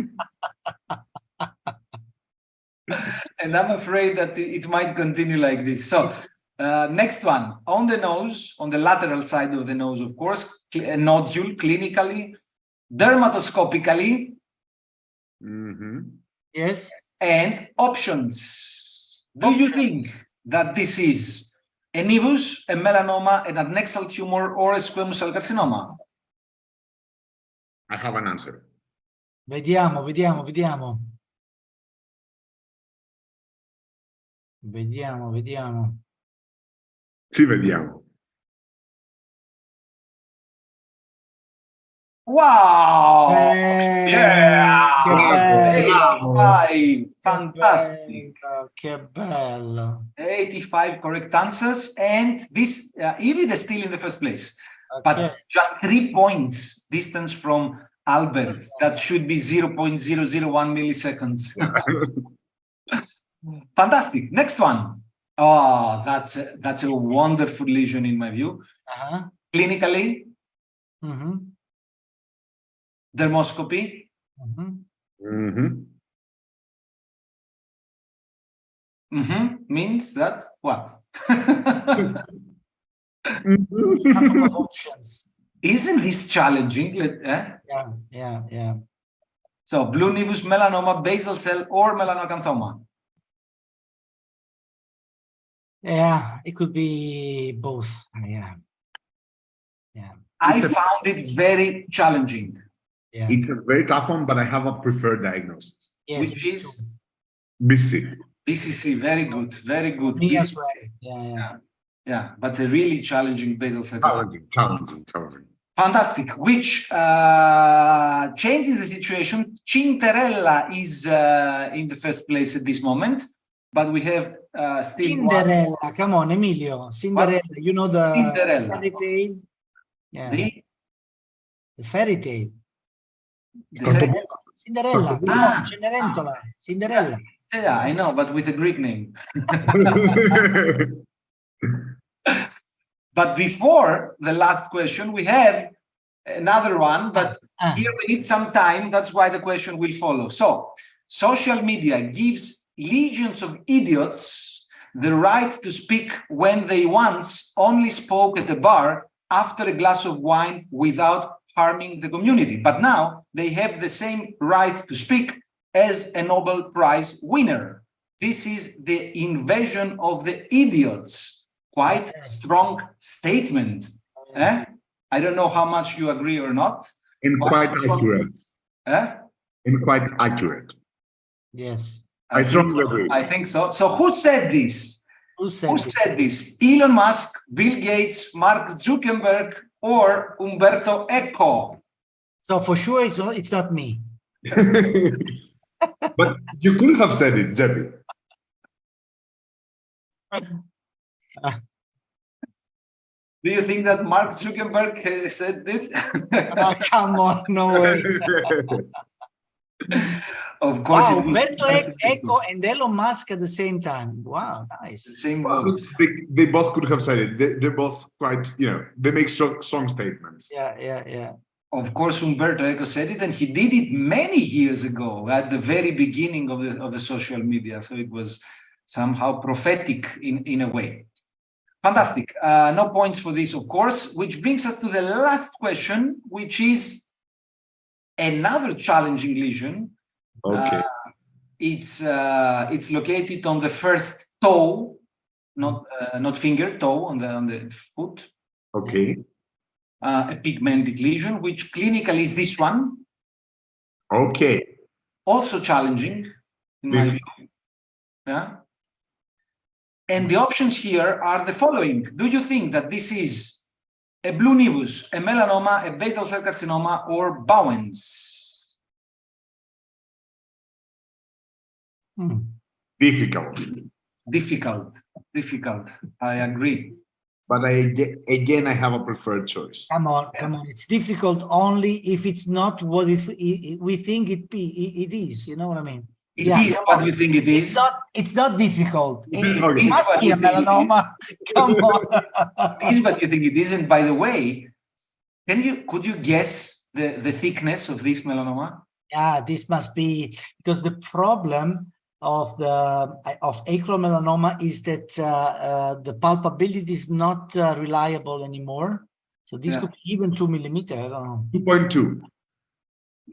And I'm afraid that it might continue like this. So next one, on the nose, on the lateral side of the nose, of course, a nodule clinically, dermatoscopically. Yes. And options. Do you think that this is a nevus, a melanoma, an adnexal tumor, or a squamous cell carcinoma? I have an answer. Vediamo. Sì, vediamo. Wow! Yeah! Che fantastic! Che bello! 85 correct answers, and this Iride is still in the first place. but just 3 points distance from Albert's. That should be 0.001 milliseconds. Fantastic. Next one. Oh, that's a wonderful lesion in my view. Clinically, dermoscopy. Means that what? Couple of options. Isn't this challenging? Yeah. So blue nevus melanoma, basal cell, or melanoacanthoma? Yeah, it could be both. Yeah. I found it very challenging. Yeah. It's a very tough one, but I have a preferred diagnosis. Yes, which is BC. BCC. Very good, very good. me as BCC. well. Yeah, but a really challenging basal cell. Challenging. Fantastic. Which changes the situation. Cinderella is in the first place at this moment, but we have still Cinderella. Come on, Emilio. Cinderella. What? You know the Cinderella. fairy tale? Yeah. The fairy tale. Cinderella. Cinderella. Ah. Cenerentola. Cinderella. Yeah, I know, but with a Greek name. But before the last question, we have another one, but here we need some time. That's why the question will follow. So, social media gives legions of idiots the right to speak when they once only spoke at a bar after a glass of wine without harming the community. But now they have the same right to speak as a Nobel Prize winner. This is the invasion of the idiots. Quite strong statement. I don't know how much you agree or not. And quite accurate. And quite accurate. Yes. I strongly agree. I think so. So who said this? Who said this? Elon Musk, Bill Gates, Mark Zuckerberg, or Umberto Eco? So for sure, it's not me. But you could have said it, Jeppy. Do you think that Mark Zuckerberg said it? Come on, no way. Of course. Wow, Umberto Eco and Elon Musk at the same time. Wow, nice. They both could have said it. They're both quite, they make strong statements. Yeah. Of course, Umberto Eco said it, and he did it many years ago at the very beginning of the social media. So it was somehow prophetic in a way. Fantastic. No points for this, of course, which brings us to the last question, which is another challenging lesion. Okay. It's located on the first toe, not finger, toe on the foot. Okay. A pigmented lesion, which clinically is this one. Okay. Also challenging, in my view. Yeah. And the options here are the following. Do you think that this is a blue nevus, a melanoma, a basal cell carcinoma, or Bowen's? Difficult. I agree. But again, I have a preferred choice. Come on. It's difficult only if it's not what we think it is. You know what I mean? It is what you think it is. It's not difficult. It Okay. must be a melanoma. Come on. It is what you think it is. And by the way, could you guess the thickness of this melanoma? Yeah, this must be because the problem of acral melanoma is that the palpability is not reliable anymore. So this could be even 2 millimeters. I don't know. 2.2.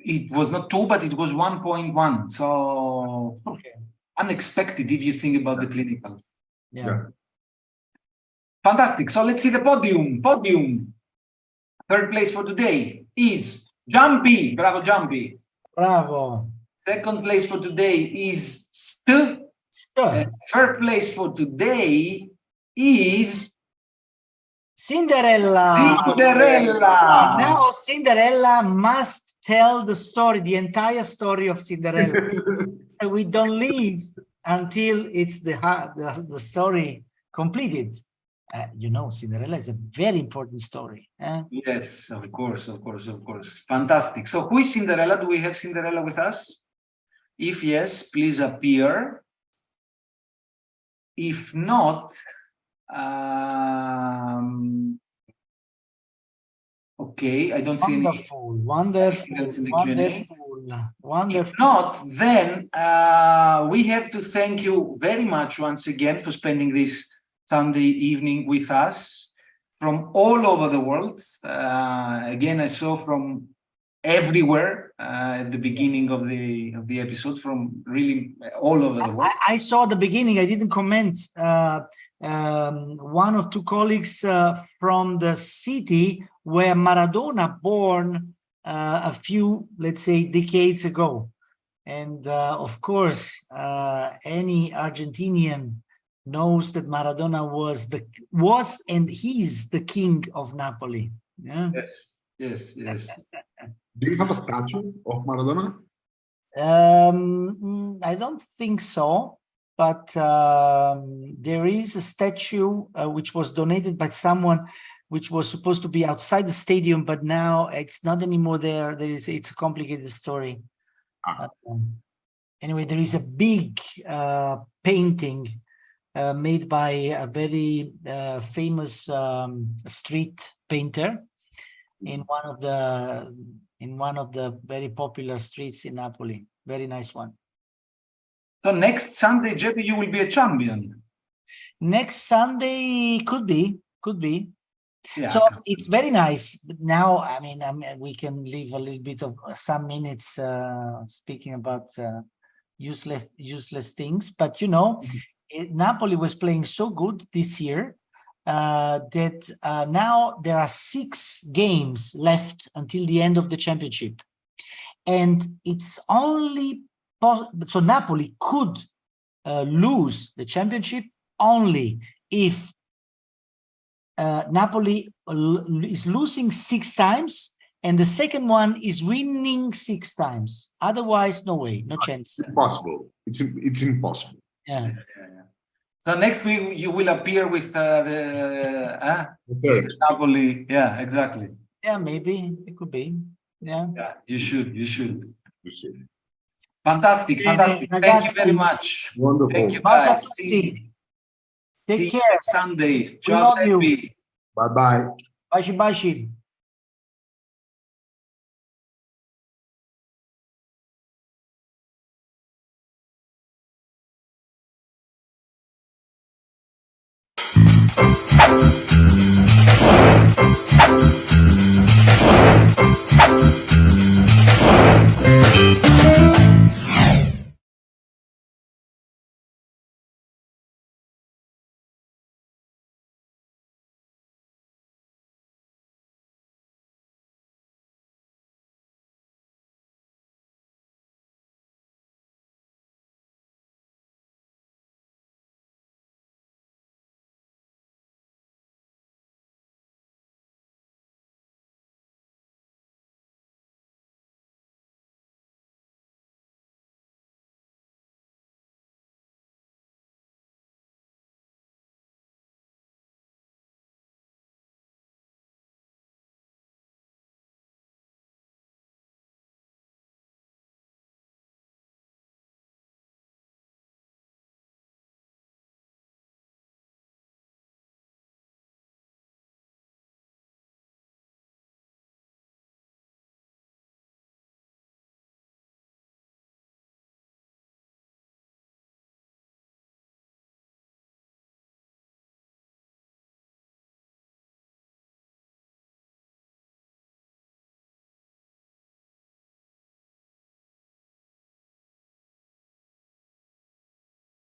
It was not 2, but it was 1.1. So unexpected if you think about the clinical. Yeah. Fantastic. So let's see the podium. Third place for today is Jumpy. Bravo, Jumpy. Bravo. Second place for today is St. Third place for today is Cinderella. Now Cinderella must tell the story, the entire story of Cinderella. We don't leave until it's the story completed. you know, Cinderella is a very important story. Yes, of course, of course, of course. Fantastic. So who is Cinderella? Do we have Cinderella with us? If yes, please appear. If not, okay, I don't see anything else in the Q&A. Wonderful. If not, then we have to thank you very much once again for spending this Sunday evening with us from all over the world. Again, I saw from everywhere at the beginning of the episode, from really all over the world. I saw the beginning. I didn't comment. One or two colleagues from the city where Maradona born a few, let's say, decades ago, and of course, any Argentinian knows that Maradona was and he's the king of Napoli. Yeah. Yes, yes, yes. Do you have a statue of Maradona? I don't think so, but there is a statue which was donated by someone, which was supposed to be outside the stadium, but now it's not anymore there. It's a complicated story. Anyway, there is a big painting made by a very famous street painter in one of the very popular streets in Napoli. Very nice one. So next Sunday, JP, you will be a champion. Next Sunday could be. Yeah. So it's very nice. But now, I mean, we can leave a little bit of some minutes speaking about useless things. But you know, Napoli was playing so good this year that now there are 6 games left until the end of the championship, and it's only so Napoli could lose the championship only if Napoli is losing 6 times and the second one is winning 6 times. Otherwise, no way, no chance. It's impossible. It's impossible. Yeah. So next week you will appear with the Napoli. Yeah, exactly. Yeah, maybe it could be. Yeah. Yeah, you should. Fantastic. Thank you very much. Wonderful. Thank you, guys. Take care. Sunday. Ciao, love you. Bye-bye. Baci baci.